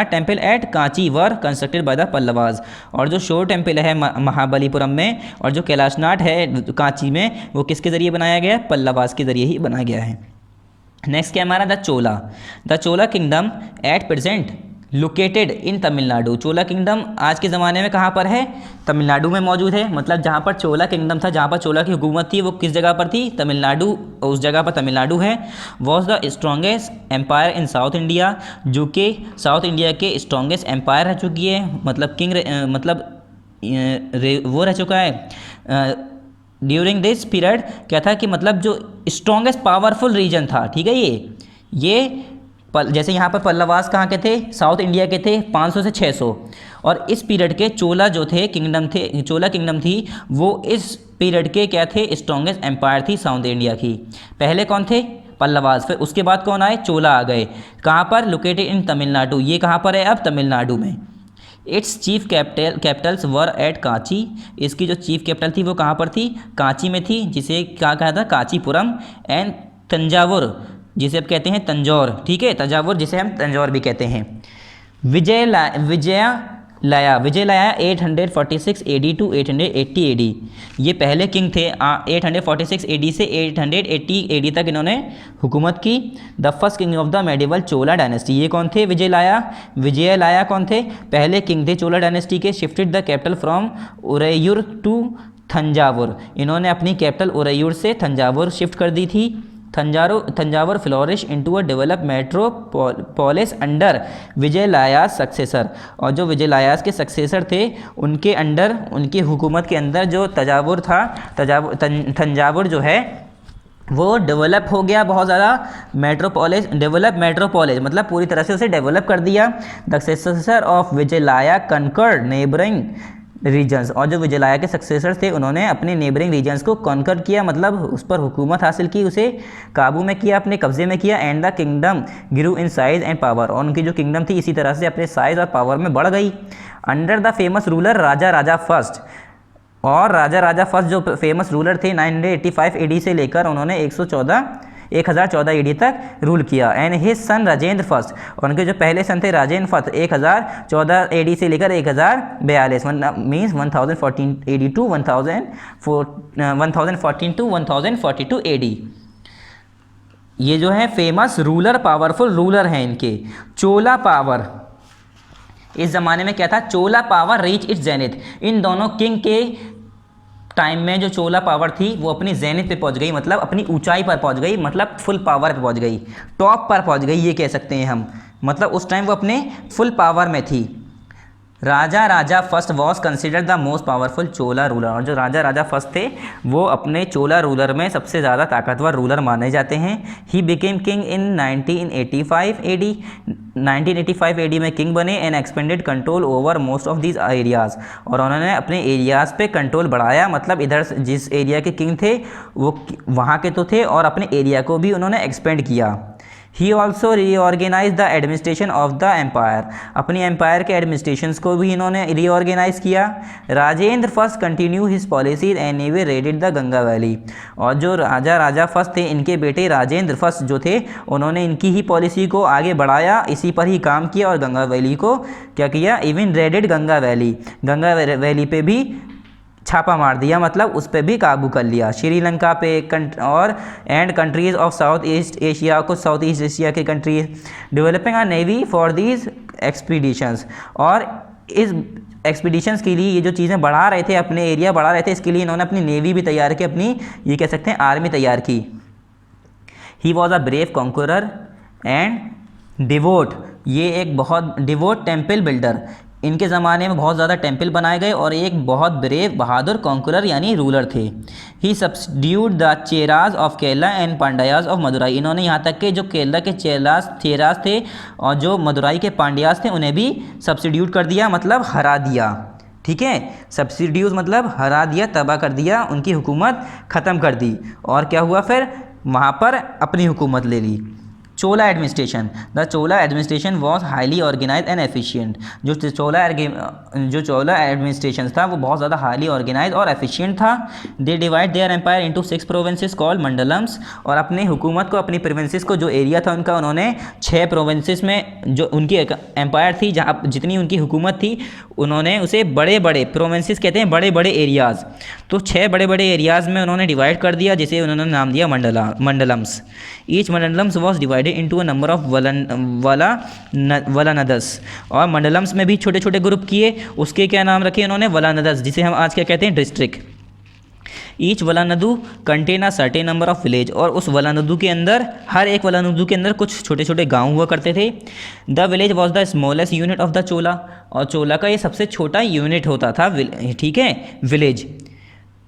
temple at Kanchi were constructed by the Pallavas, और जो शोर टेम्पल है महाबलीपुरम में और जो कैलाशनाथ है कांची में वो किसके ज़रिए बनाया गया, पल्लवास के ज़रिए ही बनाया गया है। नेक्स्ट क्या हमारा, the Chola kingdom at present located in Tamil Nadu, Chola kingdom आज के ज़माने में कहाँ पर है, तमिलनाडु में मौजूद है। मतलब जहाँ पर चोला किंगडम था, जहाँ पर चोला की हुकूमत थी वो किस जगह पर थी, तमिलनाडु, उस जगह पर तमिलनाडु है। Was the strongest empire in South India, जो कि साउथ इंडिया के स्ट्रॉन्गेस्ट एम्पायर रह चुकी है, मतलब वो रह चुका है। ड्यूरिंग दिस पीरियड क्या था कि मतलब जो स्ट्रॉन्गेस्ट पावरफुल रीजन था, ठीक है, ये जैसे यहाँ पर पल्लवास कहाँ के थे, साउथ इंडिया के थे, 500 से 600, और इस पीरियड के चोला जो थे चोला किंगडम थी वो इस पीरियड के क्या थे, स्ट्रॉन्गेस्ट एम्पायर थी साउथ इंडिया की। पहले कौन थे, पल्लवास, फिर उसके बाद कौन आए, चोला आ गए। कहाँ पर, लोकेटेड इन तमिलनाडु, ये कहाँ पर है अब, तमिलनाडु में। It's chief Capitals were at Kanchi, इसकी जो चीफ कैपिटल थी वो कहाँ पर थी, कांची में थी, जिसे क्या कहा था, कांचीपुरम, एंड तंजावुर जिसे अब कहते हैं तंजौर, ठीक है, तंजावुर जिसे हम तंजौर भी कहते हैं। विजयलाया 846 AD टू 880 AD, ये पहले किंग थे। 846 AD से 880 AD तक इन्होंने हुकूमत की। The first king of the medieval Chola dynasty, ये कौन थे, विजयलाया कौन थे, पहले किंग थे चोला डायनेस्टी के। Shifted the capital from Uraiyur to Thanjavur, इन्होंने अपनी कैपिटल उरैयूर से थंजावुर शिफ्ट कर दी थी। Thanjavur flourish into a develop metropolis under Vijayalaya's successor, और जो विजयलायास के सक्सेसर थे उनके अंडर, उनकी हुकूमत के अंदर जो थंजावुर जो है वो डेवलप हो गया बहुत ज़्यादा। मेट्रोपोलिस मतलब पूरी तरह से उसे डेवलप कर दिया। The successor of Vijayalaya conquered neighbouring regions, और जो विजयलाया के सक्सेसर थे उन्होंने अपने नेबरिंग रीजन्स को कॉन्कर किया, मतलब उस पर हुकूमत हासिल की, उसे काबू में किया, अपने कब्जे में किया। And the kingdom grew in size and power, और उनकी जो किंगडम थी इसी तरह से अपने साइज और पावर में बढ़ गई। Under the famous ruler Raja first, और राजा फर्स्ट जो फेमस रूलर थे 985 AD से लेकर उन्होंने 1014 AD तक रूल किया। And his son Rajendra first, और उनके जो पहले सन थे राजेंद्र फर्स्ट 1014 AD से लेकर 1042 means 1014 AD to 1014 to 1042 AD। ये जो है फेमस रूलर, पावरफुल रूलर हैं इनके। चोला पावर, इस ज़माने में क्या था, चोला पावर रीच इट्स जेनिथ, इन दोनों किंग के टाइम में जो चोला पावर थी वो अपनी जेनिथ पे पहुंच गई, मतलब अपनी ऊंचाई पर पहुंच गई, मतलब फुल पावर पे पहुंच गई, टॉप पर पहुंच गई, ये कह सकते हैं हम। मतलब उस टाइम वो अपने फुल पावर में थी। Raja first was considered the most powerful Chola ruler, और जो राजा फर्स्ट थे वो अपने चोला रूलर में सबसे ज़्यादा ताकतवर रूलर माने जाते हैं। He became king in 1985 AD, 1985 AD में किंग बने। And expanded control over most of these areas, और उन्होंने अपने एरियाज़ पे कंट्रोल बढ़ाया, मतलब इधर जिस एरिया के किंग थे वो वहाँ के तो थे, और अपने एरिया को भी उन्होंने एक्सपेंड किया। He also reorganise the administration of the empire, अपनी एम्पायर के एडमिनिस्ट्रेशंस को भी इन्होंने रीऑर्गेनाइज किया। Rajendra first continue his policies and navy raided the Ganga valley, और जो राजा फर्स्ट थे इनके बेटे राजेंद्र फर्स्ट जो थे उन्होंने इनकी ही पॉलिसी को आगे बढ़ाया, इसी पर ही काम किया, और गंगा वैली को क्या किया, इवन रेडेड गंगा वैली पे भी छापा मार दिया, मतलब उस पर भी काबू कर लिया। श्रीलंका पे और and countries of south east Asia, कुछ साउथ ईस्ट एशिया के countries, developing a navy for these expeditions, और इस एक्सपीडिशंस के लिए ये जो चीज़ें बढ़ा रहे थे, अपने एरिया बढ़ा रहे थे, इसके लिए इन्होंने अपनी नेवी भी तैयार की, अपनी ये कह सकते हैं आर्मी तैयार की। He was a brave conqueror and devote, ये एक बहुत डिवोट टेम्पल बिल्डर, इनके ज़माने में बहुत ज़्यादा टेम्पल बनाए गए और एक बहुत ब्रेव बहादुर कॉन्करर यानी रूलर थे। He substitute the Cheras of Kerala and Pandyas of Madurai. इन्होंने यहाँ तक के जो केरला के चेराज थे और जो मदुराई के पांड्याज थे उन्हें भी सब्स्टिट्यूट कर दिया, मतलब हरा दिया। ठीक है, सब्सिड्यूज मतलब हरा दिया, तबाह कर दिया, उनकी हुकूमत ख़त्म कर दी। और क्या हुआ फिर, वहाँ पर अपनी हुकूमत ले ली। Chola administration. The Chola administration was highly organise and efficient. जो चोला एडमिनिस्ट्रेशन था वो बहुत ज़्यादा हाईली ऑर्गेनाइज और एफिशिएंट था। They divide their empire into 6 provinces called mandalams. और अपनी हुकूमत को, अपनी प्रोविंसेस को, जो एरिया था उनका, उन्होंने 6 प्रोविंसेस में, जो उनकी एम्पायर थी, जहाँ जितनी उनकी हुकूमत थी, उन्होंने उसे बड़े बड़े प्रोविंसेस कहते हैं, बड़े बड़े एरियाज़। तो 6 बड़े बड़े एरियाज़ में उन्होंने डिवाइड कर दिया, जिसे उन्होंने नाम दिया mandalams. Each mandalams was divided into a number of valanadus. और मंडलम्स में भी छोटे छोटे ग्रुप किए, उसके क्या नाम रखे उन्होंने, वलानदस, जिसे हम आज क्या कहते हैं, district. Each valanadu contain a certain number of village. और उस वलानदु के अंदर, हर एक वलानदु के अंदर कुछ छोटे छोटे गांव हुआ करते थे। The village was the smallest unit of the Chola. और चोला का ये सबसे छोटा यूनिट होता था, ठीक है, विलेज,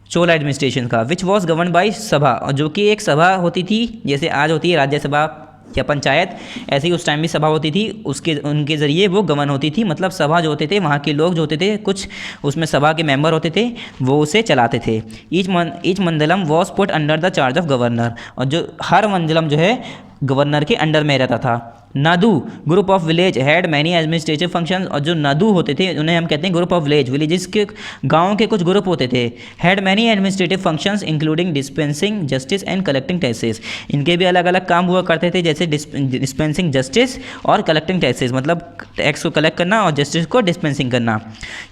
चोला एडमिनिस्ट्रेशन का। विच वॉज गवर्न बाई सभा। और जो कि एक सभा होती थी, जैसे आज होती है राज्यसभा या पंचायत, ऐसे ही उस टाइम भी सभा होती थी, उनके ज़रिए वो गवर्न होती थी। मतलब सभा जो होते थे, वहाँ के लोग जो होते थे, कुछ उसमें सभा के मेंबर होते थे, वो उसे चलाते थे। Each mandalam was put under the charge of governor. और जो हर मंडलम जो है गवर्नर के अंडर में रहता था। Nadu group of village had many administrative functions. और जो नादू होते थे उन्हें हम कहते हैं ग्रुप ऑफ विलेजेस के, गाँव के कुछ ग्रुप होते थे। Had many administrative functions including dispensing justice and collecting taxes. इनके भी अलग अलग काम हुआ करते थे, जैसे डिस्पेंसिंग जस्टिस और कलेक्टिंग टैक्सेस, मतलब टैक्स को कलेक्ट करना और जस्टिस को डिस्पेंसिंग करना।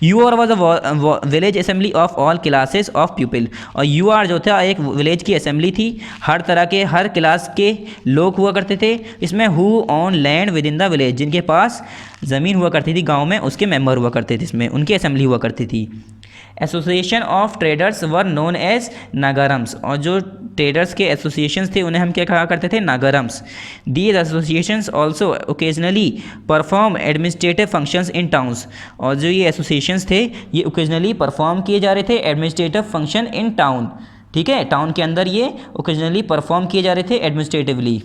U R was a village assembly of all classes of people. और यू आर जो था एक विलेज की असेंबली थी, हर तरह के, हर क्लास के लोग हुआ करते थे। इसमें who on land with in the village, जिनके पास ज़मीन हुआ करती थी गांव में, उसके मेंबर हुआ करते थे, इसमें उनकी असेंबली हुआ करती थी। Association of traders were known as nagarams. और जो ट्रेडर्स के एसोसिएशंस थे उन्हें हम क्या कहा करते थे, nagarams. These associations also occasionally perform administrative functions in towns. और जो ये एसोसिएशंस थे, ये ओकेजनली परफॉर्म किए जा रहे थे एडमिनिस्ट्रेटिव फंक्शन इन टाउन। ठीक है, टाउन के अंदर ये ओकेजनली परफॉर्म किए जा रहे थे administratively.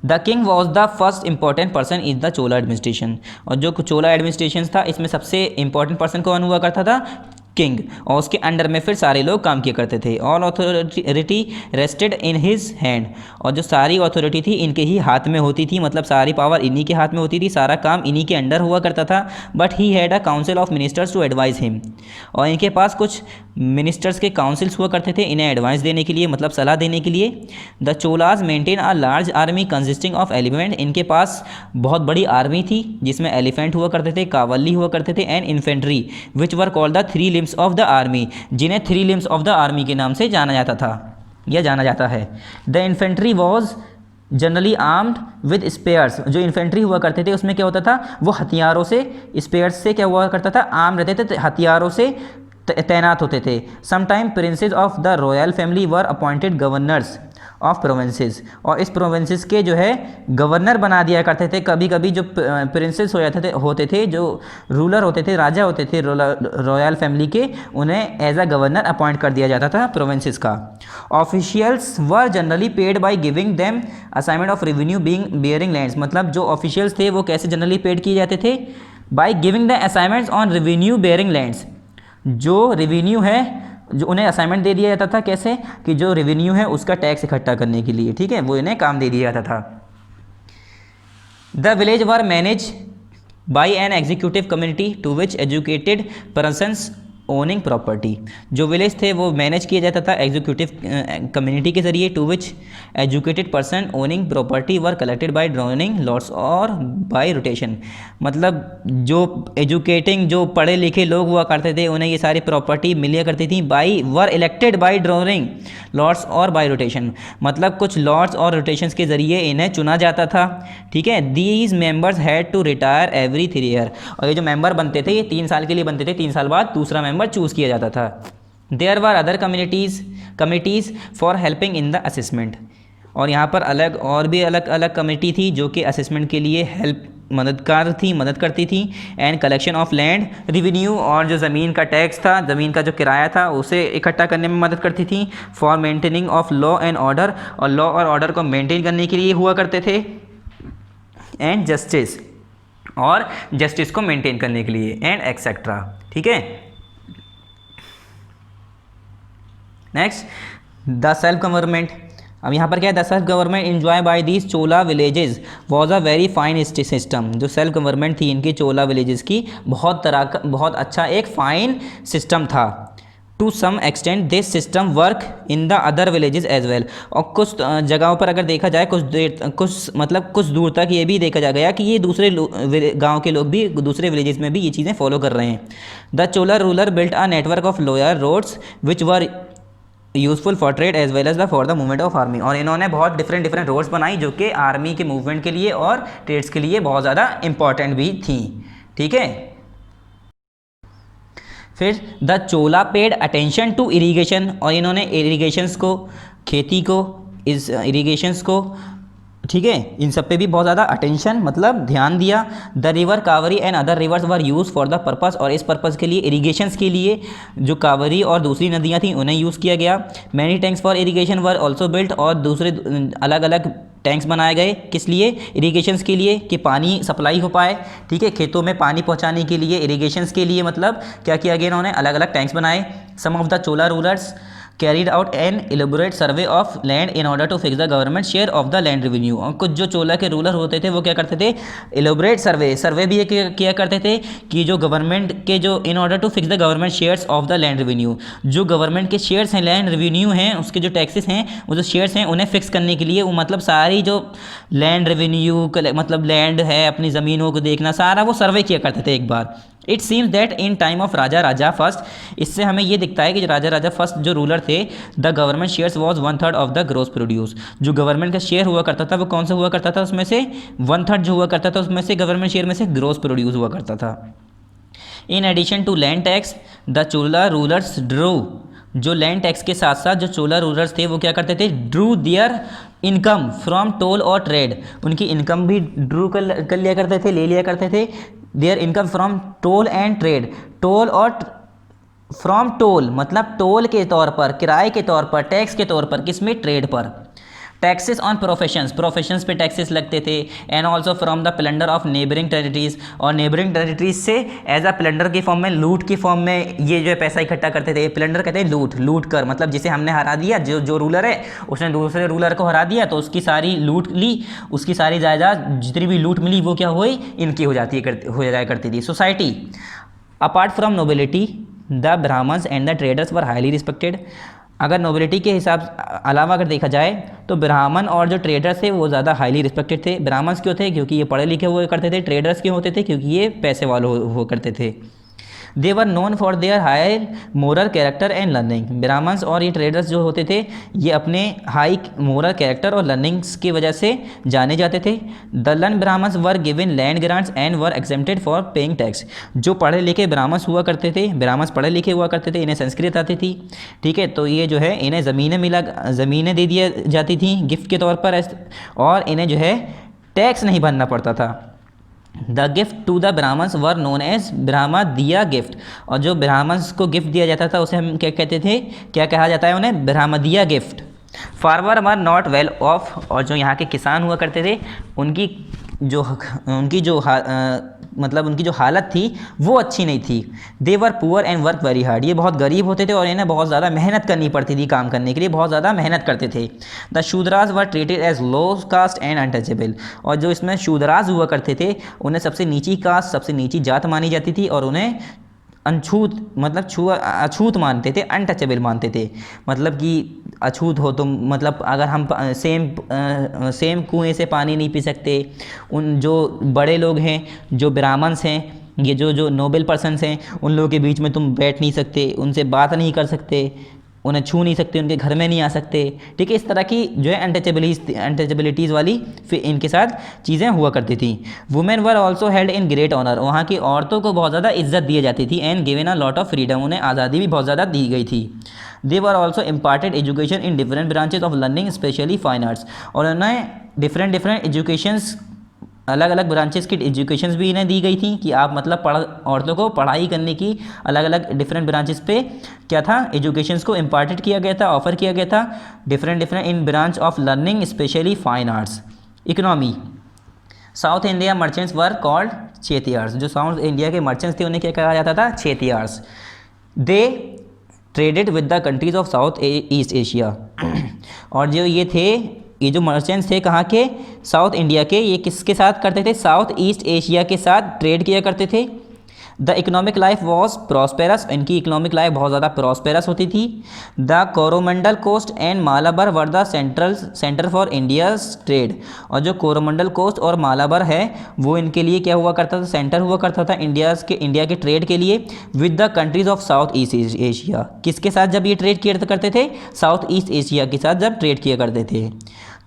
The king was the first important person in the Chola administration. और जो चोला एडमिनिस्ट्रेशन था, इसमें सबसे इंपॉर्टेंट पर्सन कौन हुआ करता था, किंग। और उसके अंडर में फिर सारे लोग काम किया करते थे। All authority rested in his hand. और जो सारी अथॉरिटी थी इनके ही हाथ में होती थी, मतलब सारी पावर इन्हीं के हाथ में होती थी, सारा काम इन्हीं के अंडर हुआ करता था। But he had a council of ministers to advise him. और इनके पास कुछ मिनिस्टर्स के काउंसिल्स हुआ करते थे इन्हें एडवाइस देने के लिए, मतलब सलाह देने के लिए। The Cholas maintain a large army consisting of elephant. इनके पास बहुत बड़ी आर्मी थी जिसमें एलिफेंट हुआ करते थे, कावल्ली हुआ करते थे, and infantry which were called the 3 limbs of the army, जिन्हें 3 लिम्स ऑफ द आर्मी के नाम से जाना जाता था या जाना जाता है। The infantry was generally armed with spears. जो इन्फेंट्री हुआ करते थे उसमें क्या होता था, वो हथियारों से, स्पेयर्स से क्या हुआ करता था, आर्म रहते थे, हथियारों से तैनात होते थे। Sometime princess of the royal family were appointed governors of provinces. और इस प्रोविंसेस के जो है गवर्नर बना दिया करते थे। कभी कभी जो प्रिंसेस होते थे, जो रूलर होते थे, राजा होते थे रॉयल फैमिली के, उन्हें एज अ गवर्नर अपॉइंट कर दिया जाता था प्रोविंसेस का। Officials were generally paid by giving them assignment of revenue being bearing lands. मतलब जो ऑफिशियल्स थे वो कैसे जनरली पेड किए जाते थे, by giving the assignments on revenue bearing lands. जो रेवेन्यू है, जो उन्हें असाइनमेंट दे दिया जाता था, कैसे कि जो रेवेन्यू है उसका टैक्स इकट्ठा करने के लिए, ठीक है, वो इन्हें काम दे दिया जाता था। The village were manage by an executive community to which educated persons owning property. जो विलेज थे वो मैनेज किया जाता था एग्जीक्यूटिव कम्युनिटी के जरिए, to which educated person owning property were collected by drawing lots और बाय रोटेशन। मतलब जो एजुकेटिंग, जो पढ़े लिखे लोग हुआ करते थे, उन्हें ये सारी प्रॉपर्टी मिलिया करती थी। By were elected by drawing lots और बाय रोटेशन, मतलब कुछ लॉट्स और रोटेशंस के जरिए इन्हें चुना जाता था, ठीक है। These members had to retire every 3 year. और ये जो मेंबर बनते थे ये 3 साल के लिए बनते थे, 3 साल बाद दूसरा मेंबर चूज़ किया जाता था। There were other committees for helping in the assessment. और यहाँ पर अलग और भी अलग अलग कमेटी थी जो कि असेसमेंट के लिए हेल्प मदद करती थी। And collection of land revenue, और जो ज़मीन का टैक्स था, ज़मीन का जो किराया था, उसे इकट्ठा करने में मदद करती थी। For maintaining of law and order, और लॉ और ऑर्डर को मेंटेन करने के लिए हुआ करते थे। एंड जस्टिस, और जस्टिस को मेंटेन करने के लिए, एंड एक्सेट्रा। ठीक है। Next, the self government. अब यहाँ पर क्या है, the self government enjoy by these Chola villages was a very fine system. जो सेल्फ गवर्नमेंट थी इनकी चोला विलेजेस की, बहुत अच्छा एक फाइन सिस्टम था। To some extent this system work in the other villages as well. और कुछ जगहों पर अगर देखा जाए, कुछ दूर तक ये भी देखा जा गया कि ये दूसरे गांव के लोग भी दूसरे विलेजेस में भी ये चीज़ें फॉलो कर रहे हैं। The Chola ruler built a network of royal roads which were useful for trade as well as for the movement of army. और इन्होंने बहुत डिफरेंट रोड्स बनाई जो कि आर्मी के मूवमेंट के लिए और ट्रेड्स के लिए बहुत ज़्यादा इंपॉर्टेंट भी थी। ठीक है। फिर the Chola paid attention to irrigation, और इन्होंने इरीगेशंस को, खेती को, इरीगेशंस को, ठीक है, इन सब पे भी बहुत ज़्यादा अटेंशन मतलब ध्यान दिया। The river Kaveri and other rivers were use for the purpose, और इस पर्पज़ के लिए, इरीगेशंस के लिए जो कावेरी और दूसरी नदियाँ थी उन्हें यूज़ किया गया। Many tanks for irrigation were also built, और दूसरे अलग अलग टैंक्स बनाए गए, किस लिए, इरीगेशंस के लिए, कि पानी सप्लाई हो पाए। ठीक है, खेतों में पानी पहुंचाने के लिए, इरीगेशंस के लिए, मतलब क्या किया गया, इन्होंने अलग अलग टैंक्स बनाए। Some of the Chola rulers carried out an elaborate survey of land in order to fix the government share of the land revenue. और कुछ जो चोला के रूलर होते थे वो क्या करते थे, इलेबोरेट सर्वे भी किया करते थे कि जो गवर्नमेंट के जो in order to fix the government shares of the land revenue, जो गवर्नमेंट के शेयर्स हैं, लैंड रेवेन्यू हैं, उसके जो टैक्सेस हैं, वो जो शेयर्स हैं उन्हें फिक्स करने के लिए, वो मतलब सारी जो लैंड रेवेन्यू मतलब लैंड है, अपनी ज़मीनों को देखना, सारा वो सर्वे किया करते थे एक बार। It seems that in time of Raja first, इससे हमें ये दिखता है कि राजा फर्स्ट जो रूलर थे, the government shares was 1/3 of the gross produce. जो गवर्नमेंट का शेयर हुआ करता था वो कौन सा हुआ करता था, उसमें से 1/3 जो हुआ करता था उसमें से गवर्नमेंट शेयर में से ग्रोस प्रोड्यूस हुआ करता था। In addition to land tax the Chola rulers drew, जो लैंड टैक्स के साथ साथ जो चोला रूलर्स थे वो क्या करते थे, drew their income from toll और ट्रेड, उनकी इनकम भी ड्रू कर लिया करते थे, ले लिया करते थे। Their income from toll and trade, toll और फ्रॉम टोल मतलब टोल के तौर पर, किराए के तौर पर, टैक्स के तौर पर, किसमें, ट्रेड पर। टैक्सेस ऑन प्रोफेशंस पे टैक्सेस लगते थे। And also from the plunder of neighbouring territories, और नेबरिंग टेरिटरीज से एज अ प्लंडर की फॉर्म में, लूट की फॉर्म में ये जो है पैसा इकट्ठा करते थे। प्लंडर कहते हैं लूट कर, मतलब जिसे हमने हरा दिया, जो रूलर है उसने दूसरे रूलर को हरा दिया तो उसकी सारी लूट ली, उसकी सारी जायदाद जितनी भी लूट मिली वो क्या हुई, इनकी हो जाया करती थी। Society apart from nobility the Brahmans and the traders were highly respected. अगर नोबिलिटी के हिसाब अलावा अगर देखा जाए तो ब्राह्मण और जो ट्रेडर्स थे वो ज़्यादा हाईली रिस्पेक्टेड थे। ब्राह्मण्स क्यों थे, क्योंकि ये पढ़े लिखे हुए करते थे। ट्रेडर्स क्यों होते थे, क्योंकि ये पैसे वाले हुआ करते थे। They were known for their high moral character and learning. Brahmins और ये ट्रेडर्स जो होते थे ये अपने हाई मोरल कैरेक्टर और लर्निंग्स की वजह से जाने जाते थे। The learn Brahmins were given land grants and were exempted for paying tax. जो पढ़े लिखे ब्राह्मण्स हुआ करते थे, ब्राह्मण्स पढ़े लिखे हुआ करते थे, इन्हें संस्कृत आती थी, ठीक है, तो ये जो है इन्हें ज़मीनें दे दी जाती थी गिफ्ट के तौर पर, और इन्हें जो है टैक्स नहीं भरना पड़ता था। The gift to the Brahmans were known as Brahmadeya gift. और जो ब्राह्मण्स को गिफ्ट दिया जाता था उसे हम क्या कहते थे, क्या कहा जाता है उन्हें, brahmadeya gift. Farmer were not well off. और जो यहाँ के किसान हुआ करते थे उनकी जो हालत थी वो अच्छी नहीं थी। They were poor and work very hard. ये बहुत गरीब होते थे और इन्हें बहुत ज़्यादा मेहनत करनी पड़ती थी, काम करने के लिए बहुत ज़्यादा मेहनत करते थे। The Shudras were treated as low caste and untouchable. और जो इसमें शूद्रास हुआ करते थे उन्हें सबसे नीची कास्ट, सबसे नीची जात मानी जाती थी और उन्हें अछूत मानते थे, अनटचेबल मानते थे। मतलब कि अछूत हो तो मतलब अगर हम सेम कुएं से पानी नहीं पी सकते। उन जो बड़े लोग हैं, जो ब्राह्मण्स हैं, ये जो नोबल पर्सन्स हैं, उन लोगों के बीच में तुम बैठ नहीं सकते, उनसे बात नहीं कर सकते, उन्हें छू नहीं सकते, उनके घर में नहीं आ सकते, ठीक है। इस तरह की जो है अनटचेबिलिटीज़ वाली फिर इनके साथ चीज़ें हुआ करती थी। Women were also held in great honour. वहाँ की औरतों को बहुत ज़्यादा इज्जत दी जाती थी। And given a lot of freedom. उन्हें आज़ादी भी बहुत ज़्यादा दी गई थी। They were also imparted education in different branches of learning, specially fine arts. और उन्हें डिफरेंट एजुकेशंस अलग अलग ब्रांचेस की एजुकेशंस भी इन्हें दी गई थी कि आप मतलब औरतों को पढ़ाई करने की अलग अलग डिफरेंट ब्रांचेस पे क्या था, एजुकेशंस को इम्पार्टेड किया गया था, ऑफर किया गया था, different different in branch of learning specially fine arts. Economy, south India merchants were called Chettiars, जो साउथ इंडिया के मर्चेंट्स थे उन्हें क्या कहा जाता था, Chettiars. They traded with the countries of south east Asia और जो ये थे, ये जो मर्चेंट्स थे कहाँ के, साउथ इंडिया के, ये किसके साथ करते थे, साउथ ईस्ट एशिया के साथ ट्रेड किया करते थे। The economic life was prosperous, इनकी इकोनॉमिक लाइफ बहुत ज़्यादा प्रॉस्पेरस होती थी। The Coromandel coast and Malabar were the centre for India's trade, और जो कोरोमंडल कोस्ट और मालाबार है वो इनके लिए क्या हुआ करता था, सेंटर हुआ करता था इंडिया के ट्रेड के लिए, with the countries of south east Asia. किसके साथ जब ये ट्रेड किया करते थे, साउथ ईस्ट एशिया के साथ जब ट्रेड किया करते थे।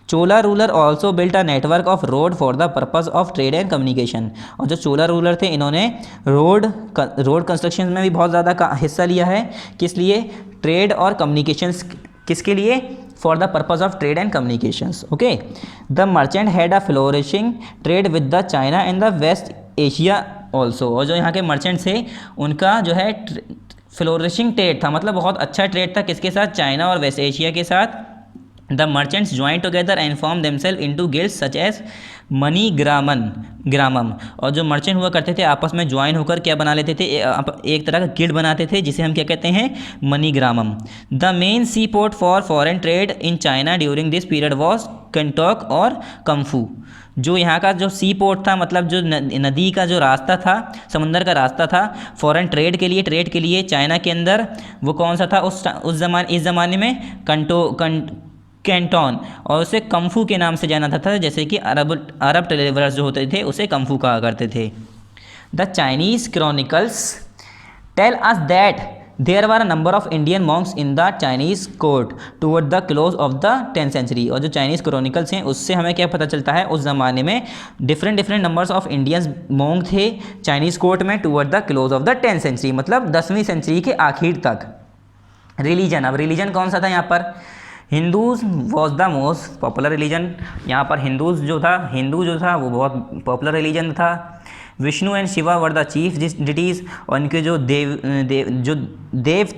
Chola ruler also built a network of road for the purpose of trade and communication, और जो चोला रूलर थे इन्होंने रोड कंस्ट्रक्शन में भी बहुत ज़्यादा हिस्सा लिया है, किस लिए, ट्रेड और कम्युनिकेशंस, किसके लिए, for the purpose of trade and communications. Okay, the merchant had a flourishing trade with the China and the West Asia also, और जो यहाँ के मर्चेंट्स थे उनका जो है फ्लोरिशिंग ट्रेड था, मतलब बहुत अच्छा ट्रेड था, किसके साथ, चाइना और वेस्ट एशिया के साथ। The merchants join together and form themselves into guilds such as Manigramam, और जो मर्चेंट हुआ करते थे आपस में ज्वाइन होकर क्या बना लेते थे, एक तरह का गिल्ड बनाते थे जिसे हम क्या कहते हैं, Manigramam. The main sea port for foreign trade in China during this period was Canton और कम्फू, जो यहाँ का जो सी पोर्ट था, मतलब जो नदी का जो रास्ता था, समंदर का रास्ता था फॉरेन ट्रेड के लिए चाइना के अंदर, वो कौन सा था इस ज़माने में, कैंटोन, और उसे कम्फू के नाम से जाना था, जैसे कि अरब ट्रेवलर्स जो होते थे उसे कम्फू कहा करते थे। The Chinese chronicles tell us that there were a number of Indian monks in the Chinese court toward the close of the 10th century, और जो चाइनीज़ क्रॉनिकल्स हैं उससे हमें क्या पता चलता है, उस ज़माने में different numbers of Indians monk थे चाइनीज़ कोर्ट में toward the close of the 10th century, मतलब 10वीं सेंचुरी के आखिर तक। रिलीजन, अब रिलीजन कौन सा था यहाँ पर, Hindus was the most popular religion, यहाँ पर हिंदू जो था वो बहुत पॉपुलर रिलीजन था। Vishnu and Shiva were the chief deities, और इनके जो देव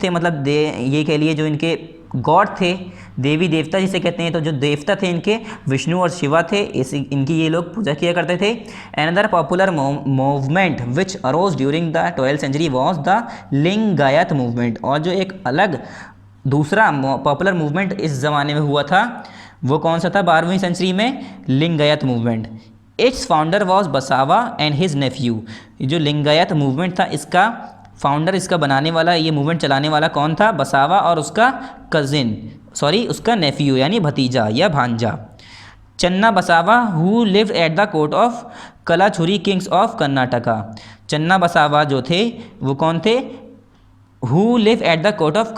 थे, मतलब ये कह लिए जो इनके गॉड थे, देवी देवता जिसे कहते हैं, तो जो देवता थे इनके विष्णु और शिवा थे, इनकी ये लोग पूजा किया करते थे। Another popular movement which arose during the 12th century was the Lingayat movement, और जो एक अलग दूसरा पॉपुलर मूवमेंट इस ज़माने में हुआ था वो कौन सा था, 12वीं सेंचुरी में, Lingayat movement. It's founder was बसावा एंड हिज नेफ्यू, जो लिंगायत मूवमेंट था इसका फाउंडर, इसका बनाने वाला, ये मूवमेंट चलाने वाला कौन था, बसावा और उसका नेफ्यू यानी भतीजा या भांजा, Channa Basava, who lived at the court of Kalachuri kings of Karnataka. Channa Basava जो थे वो कौन थे, who live at the court of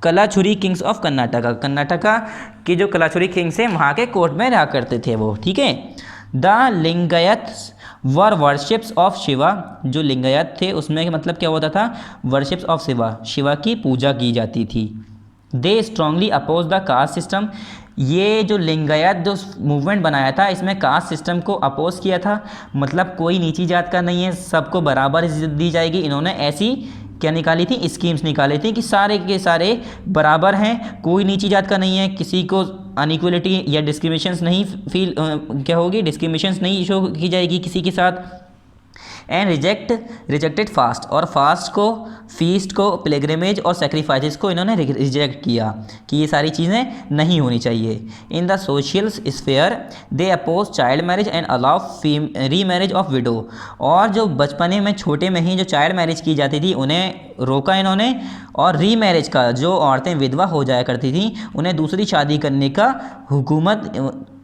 Kalachuri kings of Karnataka के जो कलाछुरी किंग्स हैं वहाँ के कोर्ट में रहा करते थे वो, ठीक है। The Lingayats were worships of Shiva, जो लिंगायत थे उसमें मतलब क्या होता था, वर्शिप्स ऑफ शिवा की पूजा की जाती थी। They strongly oppose the caste system, ये जो लिंगायत जो मूवमेंट बनाया था इसमें कास्ट सिस्टम को अपोज किया था, मतलब कोई नीची जात का नहीं है, सबको बराबर इज्जत दी जाएगी। इन्होंने ऐसी क्या निकाली थी, स्कीम्स निकाली थी कि सारे के सारे बराबर हैं, कोई नीची जात का नहीं है, किसी को अनइक्वलिटी या डिस्क्रिमिनेशंस नहीं डिस्क्रिमिनेशंस नहीं शो की जाएगी किसी के साथ। एंड रिजेक्टेड फास्ट, और फास्ट को, फीस्ट को, पिलग्रिमेज और सेक्रीफाइसेस को इन्होंने रिजेक्ट किया कि ये सारी चीज़ें नहीं होनी चाहिए। In the social sphere they oppose child marriage and allow remarriage of widow, और जो बचपने में छोटे में ही जो चाइल्ड मैरिज की जाती थी उन्हें रोका इन्होंने, और री मैरिज का, जो औरतें विधवा हो जाया करती थी उन्हें दूसरी शादी करने का हुकूमत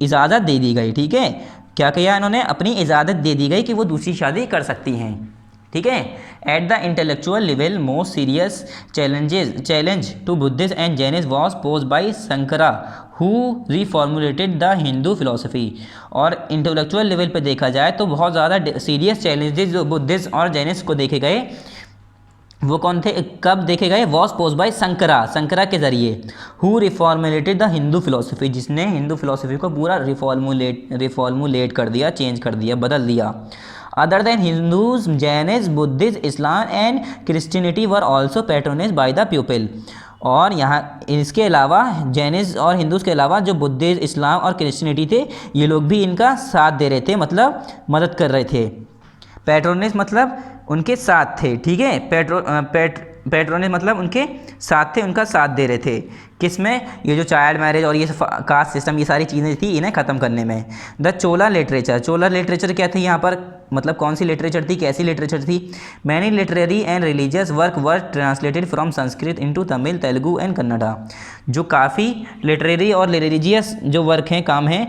इजाज़त दे दी गई, ठीक है। क्या किया इन्होंने, अपनी इजाज़त दे दी गई कि वो दूसरी शादी कर सकती हैं, ठीक है। At the intellectual level most serious challenge to Buddhist and Jainist was pose by Shankara who reformulated the Hindu philosophy, और इंटेलेक्चुअल लेवल पे देखा जाए तो बहुत ज़्यादा सीरियस चैलेंजेस जो बुद्धिस्ट और जैनिस्ट को देखे गए वो कौन थे, कब देखे गए, वॉज पोज बाय शंकरा के जरिए। Who reformulated the Hindu philosophy, जिसने हिंदू फिलोसफी को पूरा रिफॉर्मुलेट कर दिया, चेंज कर दिया, बदल दिया। Other than Hindus, Jainism, Buddhist, Islam and Christianity were also patronized by the people. और यहाँ इसके अलावा जैनिज और हिंदूज के अलावा जो बुद्धिस्ट, इस्लाम और क्रिश्चियनिटी थे, ये लोग भी इनका साथ दे रहे थे, मतलब मदद कर रहे थे। पैट्रोनेज मतलब उनके साथ थे, ठीक है। पैट्रोनेज मतलब उनके साथ थे, उनका साथ दे रहे थे। किसमें, ये जो चाइल्ड मैरिज और ये कास्ट सिस्टम, ये सारी चीज़ें थी इन्हें ख़त्म करने में। द चोला लिटरेचर क्या थी यहाँ पर, मतलब कौन सी लिटरेचर थी, कैसी लिटरेचर थी। Many literary and religious work were translated from Sanskrit into Tamil, Telugu and Kannada. जो काफ़ी लिटरेरी और रिलीजियस जो वर्क हैं, काम हैं,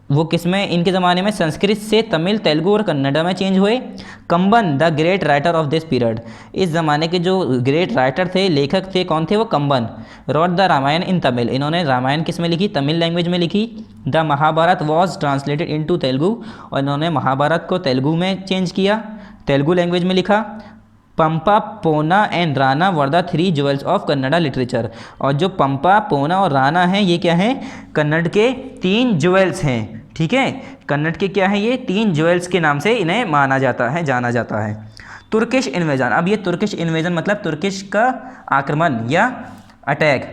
वो किसमें, इनके ज़माने में संस्कृत से तमिल, तेलुगु और कन्नड़ा में चेंज हुए। Kamban the great writer of this period, इस ज़माने के जो ग्रेट राइटर थे, लेखक थे, कौन थे वो, Kamban. Wrote the Ramayana in Tamil, इन्होंने रामायण किस में लिखी, तमिल लैंग्वेज में लिखी। The Mahabharata was translated into Telugu, और इन्होंने महाभारत को तेलुगु में चेंज किया, तेलुगु लैंग्वेज में लिखा। पंपा, पोना and Rana were the 3 jewels of Kannada literature, और जो पंपा, पोना और राना हैं, ये क्या हैं, कन्नड़ के 3 ज्वेल्स हैं, ठीक है। कन्नड़ के क्या है, ये 3 ज्वेल्स के नाम से इन्हें माना जाता है, जाना जाता है। तुर्किश इन्वेजन, अब ये तुर्किश इन्वेजन मतलब तुर्किश का आक्रमण या attack.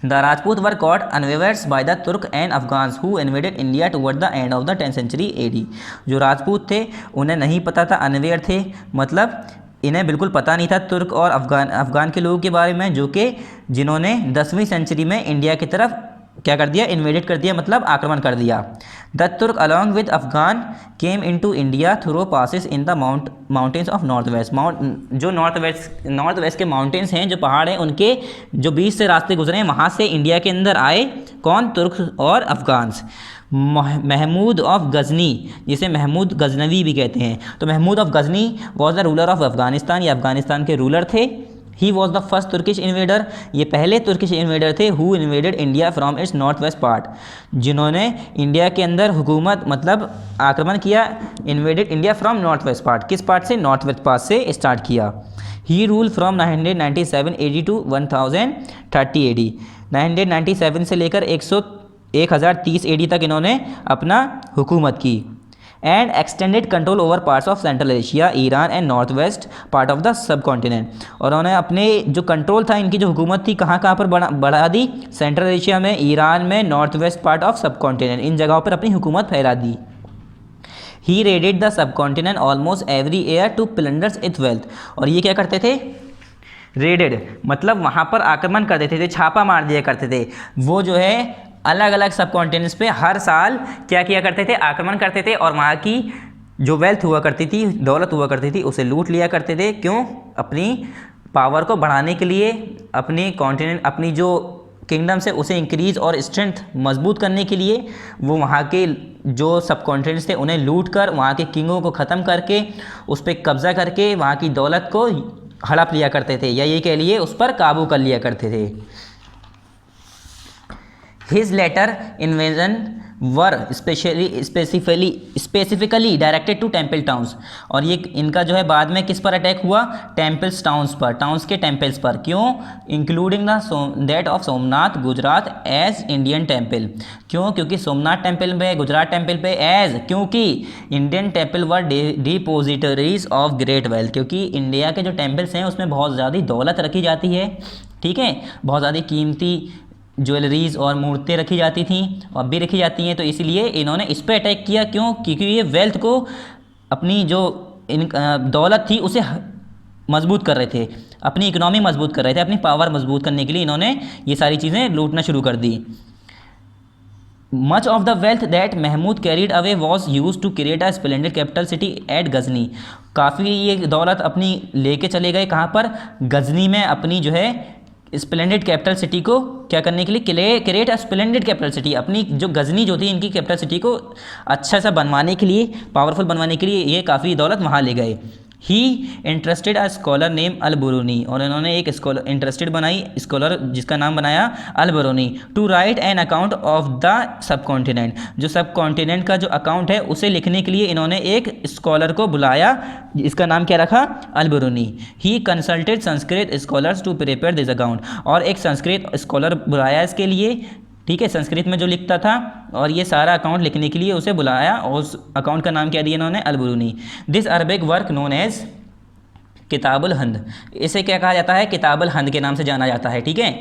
The Rajput were caught unawares by the Turk and Afghans who invaded India toward the end of the 10th century AD। जो राजपूत थे उन्हें नहीं पता था, अनवेयर थे, मतलब इन्हें बिल्कुल पता नहीं था तुर्क और अफगान के लोगों के बारे में, जो कि जिन्होंने 10वीं सेंचुरी में इंडिया की तरफ क्या कर दिया, इन्वेडेड कर दिया, मतलब आक्रमण कर दिया। द तुर्क along with Afghan came into India through passes in the mountains of north west. जो नॉर्थ वेस्ट के माउंटेन्स हैं, जो पहाड़ हैं, उनके जो बीच से रास्ते गुजरे हैं, वहाँ से इंडिया के अंदर आए कौन, तुर्क और अफगान्स। महमूद ऑफ गजनी, जिसे महमूद गजनवी भी कहते हैं, तो Mahmud of Ghazni was the ruler of Afghanistan, ये अफगानिस्तान के रूलर थे। He was the first Turkish invader, ये पहले तुर्किश इन्वेडर थे। Who invaded India from its north west part, जिन्होंने इंडिया के अंदर हुकूमत मतलब आक्रमण किया, invaded India from north west part, किस पार्ट से, नॉर्थ वेस्ट पार्ट से स्टार्ट किया। He rule from 997 AD to 1030 AD, 997 से लेकर 1030 AD तक इन्होंने अपना हुकूमत की। And extended control over parts of central Asia, Iran and north west part of the सब कॉन्टिनेंट, और उन्होंने अपने जो कंट्रोल था, इनकी जो हुकूमत थी, कहाँ कहाँ पर बढ़ा दी, सेंट्रल एशिया में, ईरान में, north west part of subcontinent, इन जगहों पर अपनी हुकूमत फैला दी। He raided the subcontinent almost every year to plunders its wealth, और ये क्या करते थे, रेडेड मतलब वहाँ पर आक्रमण कर देते थे, छापा मार दिया करते थे। वो जो है अलग अलग सब कॉन्टिनेंट्स पे हर साल क्या किया करते थे, आक्रमण करते थे, और वहाँ की जो वेल्थ हुआ करती थी, दौलत हुआ करती थी, उसे लूट लिया करते थे। क्यों, अपनी पावर को बढ़ाने के लिए, अपनी कॉन्टिनेंट, अपनी जो किंगडम से उसे इंक्रीज और स्ट्रेंथ मजबूत करने के लिए वो वहाँ के जो सब कॉन्टिनेंट्स थे उन्हें लूट कर, वहाँ के किंगों को ख़त्म करके, उस पर कब्जा करके वहाँ की दौलत को हड़प लिया करते थे, या ये कह लिए उस पर काबू कर लिया करते थे। His later invasion were specifically directed to temple towns, और ये इनका जो है बाद में किस पर अटैक हुआ, टेम्पल्स टाउन्स पर, टाउन्स के टेम्पल्स पर। क्यों, including that of Somnath Gujarat as Indian temple, क्यों, क्योंकि सोमनाथ टेम्पल पे, गुजरात टेम्पल पे एज, क्योंकि Indian temple were depositories of great wealth, क्योंकि इंडिया के जो टेम्पल्स हैं उसमें बहुत ज़्यादा दौलत रखी जाती है, ठीक है, बहुत ज़्यादा कीमती ज्वेलरीज और मूर्तें रखी जाती थीं, अब भी रखी जाती हैं, तो इसलिए इन्होंने इस पर अटैक किया। क्यों, क्योंकि ये वेल्थ को, अपनी जो दौलत थी उसे मजबूत कर रहे थे, अपनी इकोनॉमी मजबूत कर रहे थे, अपनी पावर मजबूत करने के लिए इन्होंने ये सारी चीज़ें लूटना शुरू कर दी। Much of the wealth that Mahmud carried away was used to create a splendid capital city at Ghazni, काफ़ी ये दौलत अपनी लेके चले गए कहाँ पर, गजनी में, अपनी जो है स्प्लेंडेड कैपिटल सिटी को क्या करने के लिए, create a splendid capital city, अपनी जो गजनी जो थी इनकी कैपिटल सिटी को अच्छा सा बनवाने के लिए, पावरफुल बनवाने के लिए ये काफ़ी दौलत वहाँ ले गए। ही इंटरेस्टेड अ स्कॉलर नेम अल बुरूनी, और इन्होंने एक स्कॉलर इंटरेस्टेड बनाई स्कॉलर जिसका नाम बनाया Al Biruni, to write an account of the subcontinent, जो सब कॉन्टिनेंट का जो अकाउंट है उसे लिखने के लिए इन्होंने एक स्कॉलर को बुलाया, इसका नाम क्या रखा, Al Biruni. He consulted Sanskrit scholars to prepare this account, और एक संस्कृत स्कॉलर बुलाया इसके लिए, ठीक है, संस्कृत में जो लिखता था, और ये सारा अकाउंट लिखने के लिए उसे बुलाया, और उस अकाउंट का नाम क्या दिया इन्होंने, Al Biruni. This Arabic work known as Kitabul Hind, इसे क्या कहा जाता है, किताबुल हंद के नाम से जाना जाता है, ठीक है।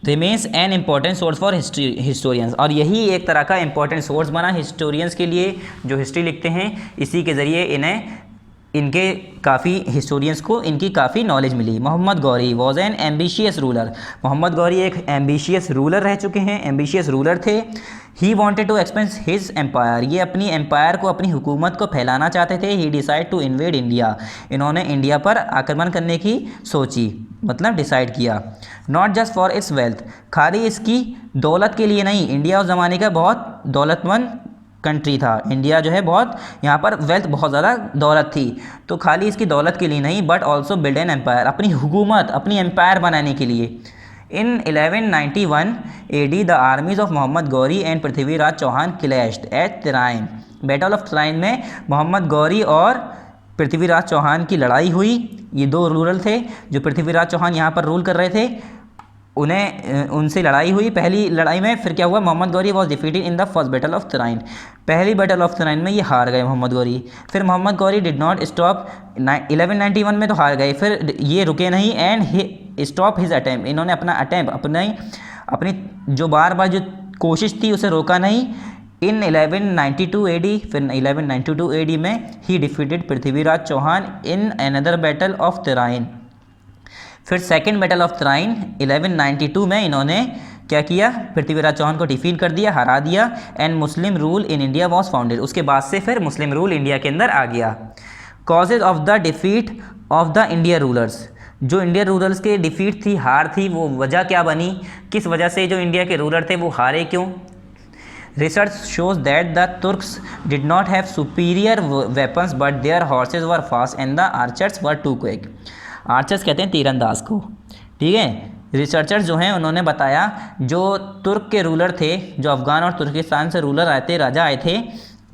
Remains an important source for historians, और यही एक तरह का इंपॉर्टेंट सोर्स बना हिस्टोरियंस के लिए, जो हिस्ट्री लिखते हैं, इसी के ज़रिए इन्हें इनके काफ़ी हिस्टोरियंस को इनकी काफ़ी नॉलेज मिली। Mohammad Ghori was an ambitious ruler, Mohammad Ghori एक एम्बिशियस रूलर रह चुके हैं, एम्बिशियस रूलर थे। He wanted to expand his empire, ये अपनी एम्पायर को, अपनी हुकूमत को फैलाना चाहते थे। ही डिसाइड टू इन्वेड इंडिया, इन्होंने इंडिया पर आक्रमण करने की सोची, मतलब डिसाइड किया। Not just for its wealth, खाली इसकी दौलत के लिए नहीं, इंडिया उस ज़माने का बहुत दौलतमंद कंट्री था, इंडिया जो है बहुत, यहाँ पर वेल्थ बहुत ज़्यादा दौलत थी, तो खाली इसकी दौलत के लिए नहीं, but also build an empire, अपनी हुकूमत, अपनी एम्पायर बनाने के लिए। In 1191 AD the armies of Mohammad Ghori and Prithviraj Chauhan clashed at Tarain, battle of Tarain में मोहम्मद गौरी और पृथ्वीराज चौहान की लड़ाई हुई। ये दो रूलर थे, जो पृथ्वीराज चौहान यहाँ पर रूल कर रहे थे, उनसे लड़ाई हुई पहली लड़ाई में। फिर क्या हुआ, Mohammad Ghori was defeated in the first battle of Tarain, पहली बैटल ऑफ तराइन में ये हार गए मोहम्मद गौरी। फिर Mohammad Ghori did not stop, 1191 में तो हार गए, फिर ये रुके नहीं, एंड स्टॉप हिज अटैम्प्ट, इन्होंने अपना अटैम्प्ट, अपनी जो बार बार जो कोशिश थी उसे रोका नहीं। इन 1192 AD, फिर 1192 AD में ही defeated Prithviraj Chauhan in another battle of Tarain. फिर सेकेंड बैटल ऑफ तराइन 1192 में इन्होंने क्या किया, पृथ्वीराज चौहान को डिफीट कर दिया, हरा दिया, and Muslim rule in India was founded, उसके बाद से फिर मुस्लिम रूल इंडिया के अंदर आ गया। Causes of the defeat of the India rulers, जो इंडिया रूलर्स के डिफीट थी, हार थी, वो वजह क्या बनी, किस वजह से जो इंडिया के रूलर थे वो हारे क्यों। Research shows that the Turks did not have superior weapons but their horses were fast and the archers were too quick, archers कहते हैं तीरंदाज को, ठीक है। रिसर्चर्स जो हैं उन्होंने बताया जो तुर्क के रूलर थे, जो अफ़गान और तुर्किस्तान से रूलर आए थे, राजा आए थे,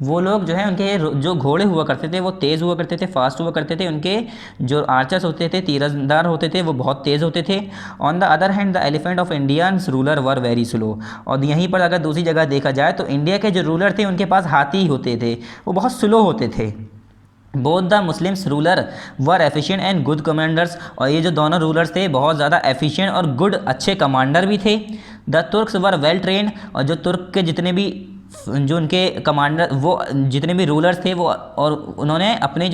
वो लोग जो है उनके जो घोड़े हुआ करते थे वो तेज़ हुआ करते थे, फास्ट हुआ करते थे, उनके जो आर्चर्स होते थे, तीरंदाज होते थे, वो बहुत तेज़ होते थे। On the other hand the elephant of Indians ruler were very slow, और यहीं पर अगर दूसरी जगह देखा जाए तो इंडिया के जो रूलर थे उनके पास हाथी होते थे, वो बहुत स्लो होते थे। Both the Muslims ruler were efficient and good commanders, और ये जो दोनों रूलर्स थे बहुत ज़्यादा एफिशिएंट और गुड अच्छे कमांडर भी थे। The Turks were well trained, और जो तुर्क के जितने भी जो उनके कमांडर, वो जितने भी रूलर्स थे वो, और उन्होंने अपने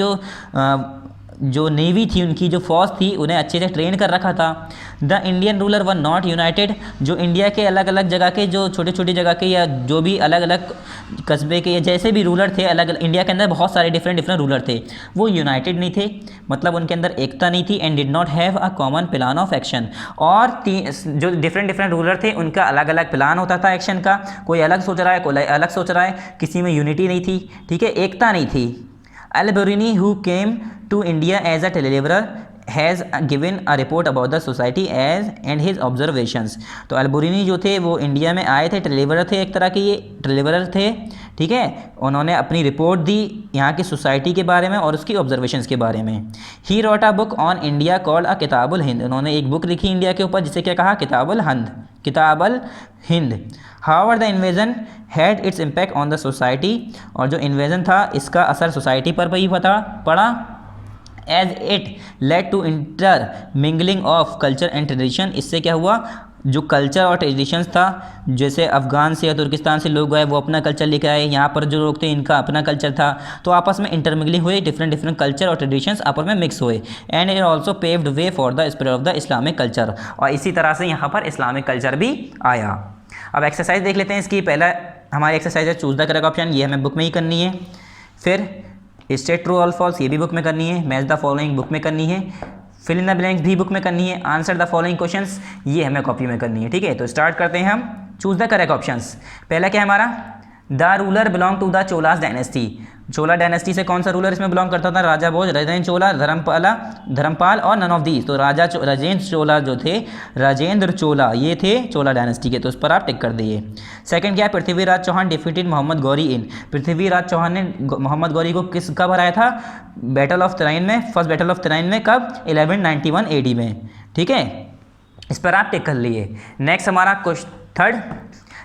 जो नेवी थी, उनकी जो फौज थी, उन्हें अच्छे से ट्रेन कर रखा था। The Indian ruler were not United, जो इंडिया के अलग अलग जगह के, जो छोटे छोटे जगह के या जो भी अलग अलग कस्बे के या जैसे भी रूलर थे, अलग इंडिया के अंदर बहुत सारे डिफरेंट रूलर थे, वो यूनाइटेड नहीं थे, मतलब उनके अंदर एकता नहीं थी। And did not have a common plan of action, और जो डिफरेंट रूलर थे उनका अलग अलग प्लान होता था एक्शन का, कोई अलग सोच रहा है, कोई अलग सोच रहा है, किसी में यूनिटी नहीं थी, ठीक है, एकता नहीं थी। Al Biruni who came to India as a traveller has given a report about the society as and his observations, तो अल बुरूनी जो थे वो इंडिया में आए थे, टेलीलेबरर थे, एक तरह के ये टेलीलेबरर थे, ठीक है। उन्होंने अपनी रिपोर्ट दी यहाँ की सोसाइटी के बारे में और उसकी ऑब्जर्वेशंस के बारे में। He wrote a book on India called a Kitabul Hind, उन्होंने एक बुक लिखी इंडिया के ऊपर जिसे क्या कहा, Kitabul Hind. However the invasion had its impact on the society, और जो इन्वेजन था इसका असर सोसाइटी पर भी पड़ा। As it led to intermingling of culture and tradition, इससे क्या हुआ, जो कल्चर और ट्रेडिशंस था, जैसे अफ़गान से या तुर्किस्तान से लोग आए, वो अपना कल्चर लेकर आए, यहाँ पर जो लोग थे इनका अपना कल्चर था, तो आपस में इंटरमिंगलिंग हुई, डिफरेंट कल्चर और ट्रेडिशंस आपस में मिक्स हुए। And it also paved way for the spread of the Islamic culture, और इसी तरह से यहाँ पर इस्लामिक कल्चर भी आया। अब एक्सरसाइज देख लेते हैं इसकी। पहला हमारी एक्सरसाइज है चूज़ द करेक्ट ऑप्शन, ये हमें बुक में ही करनी है। फिर स्टेट ट्रू और फॉल्स, ये भी बुक में करनी है। मैच द फॉलोइंग बुक में करनी है। फिल इन द ब्लैंक्स भी बुक में करनी है। आंसर द फॉलोइंग क्वेश्चंस, ये हमें कॉपी में करनी है, ठीक है। तो स्टार्ट करते हैं हम चूज़ द करेक्ट ऑप्शंस। पहला क्या है हमारा, the ruler belong to the Cholas dynasty, Chola dynasty से कौन सा रूलर इसमें बिलोंग करता था? राजा भोज, राजेंद्र चोला, धर्मपाल और नन ऑफ दीज। तो राजेंद्र चोला जो थे, राजेंद्र चोला ये थे चोला डायनेस्टी के, तो उस पर आप टिक कर दिए। सेकंड क्या है? पृथ्वीराज चौहान डिफीटेड मोहम्मद गौरी इन। पृथ्वीराज चौहान ने मोहम्मद गौरी को कब हराया था? बैटल ऑफ तराइन में, फर्स्ट बैटल ऑफ तराइन में। कब? 1191 AD में। ठीक है, इस पर आप टिक कर लिए। नेक्स्ट हमारा question third,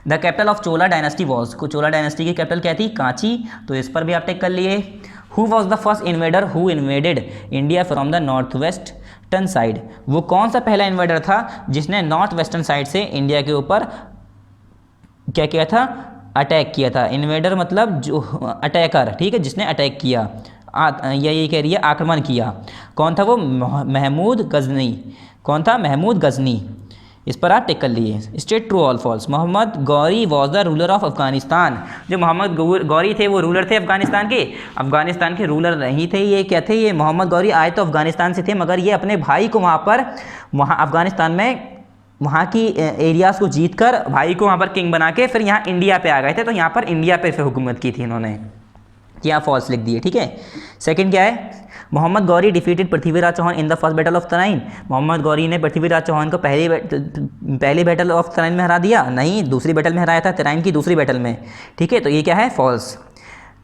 the capital of Chola dynasty was. को चोला डायनेस्टी की कैपिटल क्या थी? कांची। तो इस पर भी आप टिक कर लिए। Who was the first invader who invaded India from the north western side. वो कौन सा पहला इन्वेडर था जिसने नॉर्थ वेस्टर्न साइड से इंडिया के ऊपर क्या किया था? अटैक किया था। इन्वेडर मतलब जो अटैकर, ठीक है, जिसने अटैक किया, ये कह रही है आक्रमण किया। कौन था वो? महमूद गजनी। कौन था? महमूद गजनी। इस पर आप टिक कर लिए। State true or false. Mohammad Ghori was the ruler of Afghanistan. जो मोहम्मद गौरी थे वो रूलर थे अफगानिस्तान के? अफगानिस्तान के रूलर नहीं थे ये। क्या थे ये? मोहम्मद गौरी आए तो अफगानिस्तान से थे, मगर ये अपने भाई को वहाँ अफगानिस्तान में वहाँ की एरियाज़ को जीत कर भाई को वहाँ पर किंग बना के फिर यहाँ इंडिया पे आ गए थे। तो यहाँ पर इंडिया पे फिर हुकूमत की थी इन्होंने। क्या फॉल्स लिख दिए। ठीक है, सेकंड क्या है? Mohammad Ghori defeated Prithviraj Chauhan in the first battle of Tarain. Mohammad Ghori ने पृथ्वीराज चौहान को पहली बैटल ऑफ तराइन में हरा दिया? नहीं, दूसरी बैटल में हराया था, तराइन की दूसरी बैटल में। ठीक है, तो ये क्या है? फॉल्स।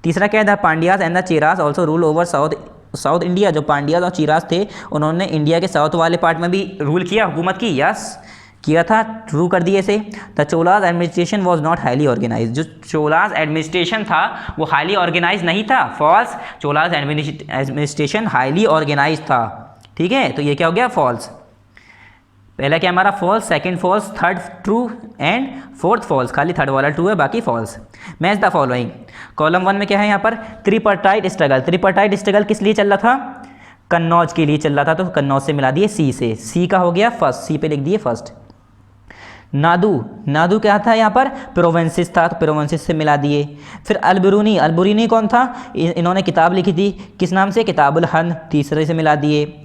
तीसरा क्या है? The Pandyas and the Cheras also rule over south India. जो पांड्याज और चेरास थे उन्होंने इंडिया के साउथ वाले पार्ट में भी रूल किया, हुकूमत की। यस किया था, ट्रू कर दिए इसे। The Cholas administration was not highly organize. जो चोलाज एडमिनिस्ट्रेशन था वो हाईली ऑर्गेनाइज नहीं था। False. Cholas administration highly organize था। ठीक है, तो ये क्या हो गया? फॉल्स। पहला क्या हमारा? False, second false, third true and fourth false. खाली थर्ड वाला ट्रू है, बाकी false. Match the following. Column 1 में क्या है यहाँ पर? त्रिपार्टाइट स्ट्रगल। त्रिपार्टाइट स्ट्रगल किस लिए चल रहा था? कन्नौज के लिए चल रहा था, तो कन्नौज से मिला दिए सी से। सी का हो गया फर्स्ट, सी पे लिख दिए फर्स्ट। नादू, नादू क्या था यहाँ पर? प्रोवेंसिस था, तो प्रोवेंसिस से मिला दिए। फिर अलबरूनी, अलबरूनी कौन था? इन्होंने किताब लिखी थी, किस नाम से? किताबुल हन, तीसरे से मिला दिए।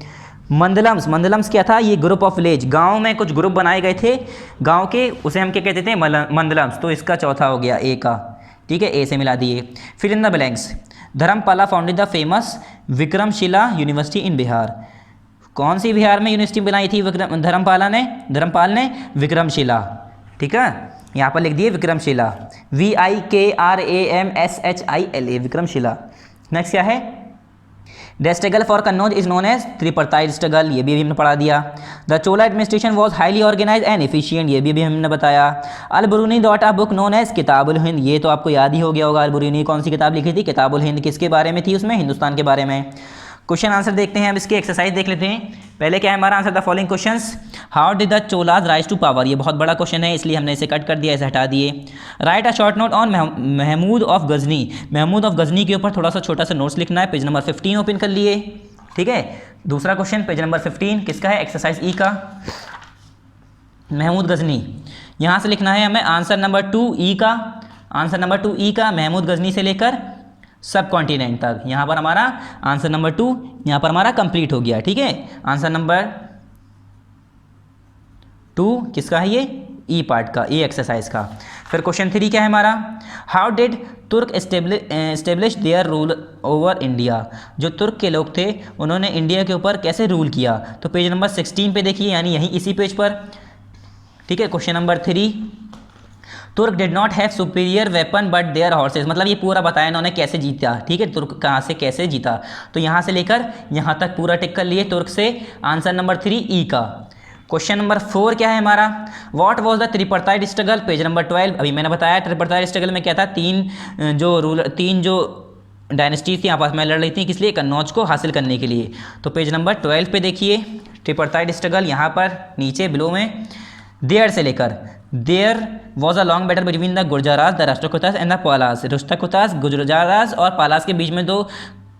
मंदलम्स, मंदलम्स क्या था? ये ग्रुप ऑफ विलेज, गांव में कुछ ग्रुप बनाए गए थे गांव के, उसे हम क्या कहते थे? मंदलम्स। तो इसका चौथा हो गया ए का। ठीक है, ए से मिला दिए। Fill in the blanks. Dharmapala founded the famous Vikramashila university in Bihar. कौन सी बिहार में यूनिवर्सिटी बनाई थी धर्मपाल ने? विक्रमशिला। ठीक है, यहाँ पर लिख दिए विक्रमशिला, VIKRAMSHILA, विक्रमशिला। नेक्स्ट क्या है? The struggle for Kannauj is known as tripartite struggle, ये भी हमने पढ़ा दिया। The Chola administration was highly organise and efficient, ये भी हमने बताया। Al Biruni wrote a book known as Kitabul Hind, ये तो आपको याद ही हो गया होगा। अलबरूनी कौन सी किताब लिखी थी? किताबुल हिंद। किसके बारे में थी उसमें? हिंदुस्तान के बारे में। क्वेश्चन आंसर देखते हैं अब, इसकी एक्सरसाइज देख लेते हैं। पहले क्या है हमारा answer? The following questions. How did the Cholas rise to power. ये बहुत बड़ा क्वेश्चन है, इसलिए हमने इसे कट कर दिया, इसे हटा दिए। Write a short note on Mahmud of Ghazni. Mahmud of Ghazni के ऊपर थोड़ा सा छोटा सा नोट्स लिखना है। पेज नंबर 15 ओपन कर लिए। ठीक है, दूसरा क्वेश्चन पेज नंबर 15 किसका है? एक्सरसाइज ई का, महमूद गजनी। यहाँ से लिखना है हमें आंसर नंबर 2 ई का। आंसर नंबर 2 ई का, महमूद गजनी से लेकर सब कॉन्टिनेंट तक। यहाँ पर हमारा आंसर नंबर 2 यहाँ पर हमारा कंप्लीट हो गया। ठीक है, आंसर नंबर 2 किसका है? ये ई पार्ट का, ई एक्सरसाइज का। फिर क्वेश्चन 3 क्या है हमारा? How did Turk establish their rule over India. जो तुर्क के लोग थे उन्होंने इंडिया के ऊपर कैसे रूल किया? तो पेज नंबर 16 पे देखिए, यानी यहीं इसी पेज पर। ठीक है, question number 3, Turk did not have superior weapon but their horses. मतलब ये पूरा बताया इन्होंने कैसे जीता। ठीक है, तुर्क कहाँ से कैसे जीता, तो यहाँ से लेकर यहाँ तक पूरा टिक कर लिए तुर्क से। आंसर नंबर 3 ई का। क्वेश्चन नंबर 4 क्या है हमारा? What was the tripartite struggle, page number 12। अभी मैंने बताया त्रिपार्टाइट स्ट्रगल में क्या था? तीन जो डायनेस्टीज थी आपस में लड़ रही थी, किस लिए? कन्नौज को हासिल करने के लिए। तो पेज नंबर 12 पे देखिए त्रिपार्टाइट स्ट्रगल, यहाँ पर नीचे बिलो में देयर से लेकर there was a long battle between the Gurjaras, the Rashtrakutas and the Palas. Rashtrakutas, Gurjaras और पालास के बीच में दो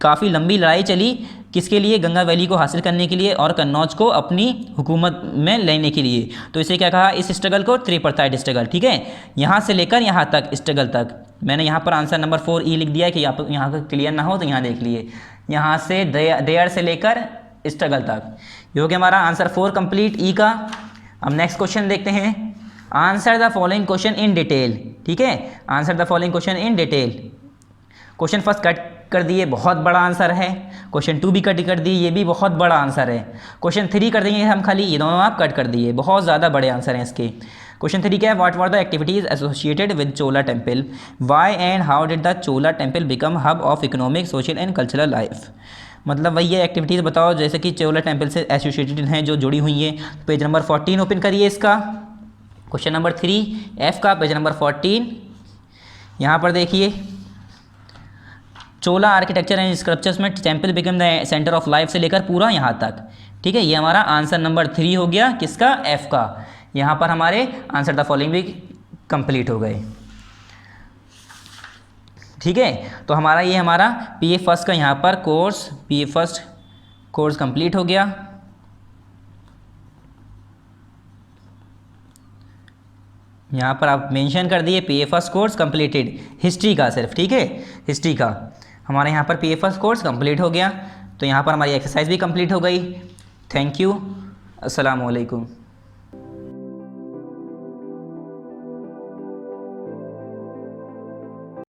काफ़ी लंबी लड़ाई चली, किसके लिए? गंगा वैली को हासिल करने के लिए और कन्नौज को अपनी हुकूमत में लेने के लिए। तो इसे क्या कहा? इस स्ट्रगल को त्रिपार्टाइट स्ट्रगल। ठीक है, यहाँ से लेकर यहाँ तक स्ट्रगल तक। मैंने यहाँ पर आंसर नंबर 4 ई लिख दिया कि यहाँ का क्लियर ना हो तो यहाँ देख लिए, यहाँ से देयर से लेकर स्ट्रगल तक। ये हो गया हमारा आंसर 4 कंप्लीट ई का। अब नेक्स्ट क्वेश्चन देखते हैं। Answer the following question in detail. ठीक है, answer the following question in detail. Question first कर दिए, बहुत बड़ा आंसर है। क्वेश्चन 2 भी कट कर दिए, ये भी बहुत बड़ा आंसर है। क्वेश्चन 3 कर देंगे हम खाली, ये दोनों आप कट कर दिए, बहुत ज़्यादा बड़े आंसर हैं इसके। क्वेश्चन 3 क्या है, what were the activities associated with Chola temple, why and how did the Chola temple become hub of economic, social and cultural life. मतलब वही ये एक्टिविटीज़ बताओ जैसे कि चोला टेम्पल से एसोसिएटेड हैं, जो जुड़ी हुई हैं। पेज नंबर 14 ओपन करिए इसका, क्वेश्चन नंबर 3 एफ का, पेज नंबर 14। यहाँ पर देखिए, चोला आर्किटेक्चर एंड स्कल्पचर्स में temple become the centre of life से लेकर पूरा यहाँ तक। ठीक है, ये हमारा आंसर नंबर 3 हो गया, किसका, एफ का। यहाँ पर हमारे आंसर द फॉलोइंग भी कंप्लीट हो गए। ठीक है, तो हमारा ये हमारा पीए फर्स्ट का यहाँ पर कोर्स, पीए फर्स्ट कोर्स कंप्लीट हो गया। यहाँ पर आप मेंशन कर दिए पीए फर्स्ट कोर्स कंप्लीटेड, हिस्ट्री का सिर्फ। ठीक है, हिस्ट्री का हमारे यहाँ पर पीए फर्स्ट कोर्स कंप्लीट हो गया। तो यहाँ पर हमारी एक्सरसाइज भी कंप्लीट हो गई। थैंक यू, अस्सलाम वालेकुम।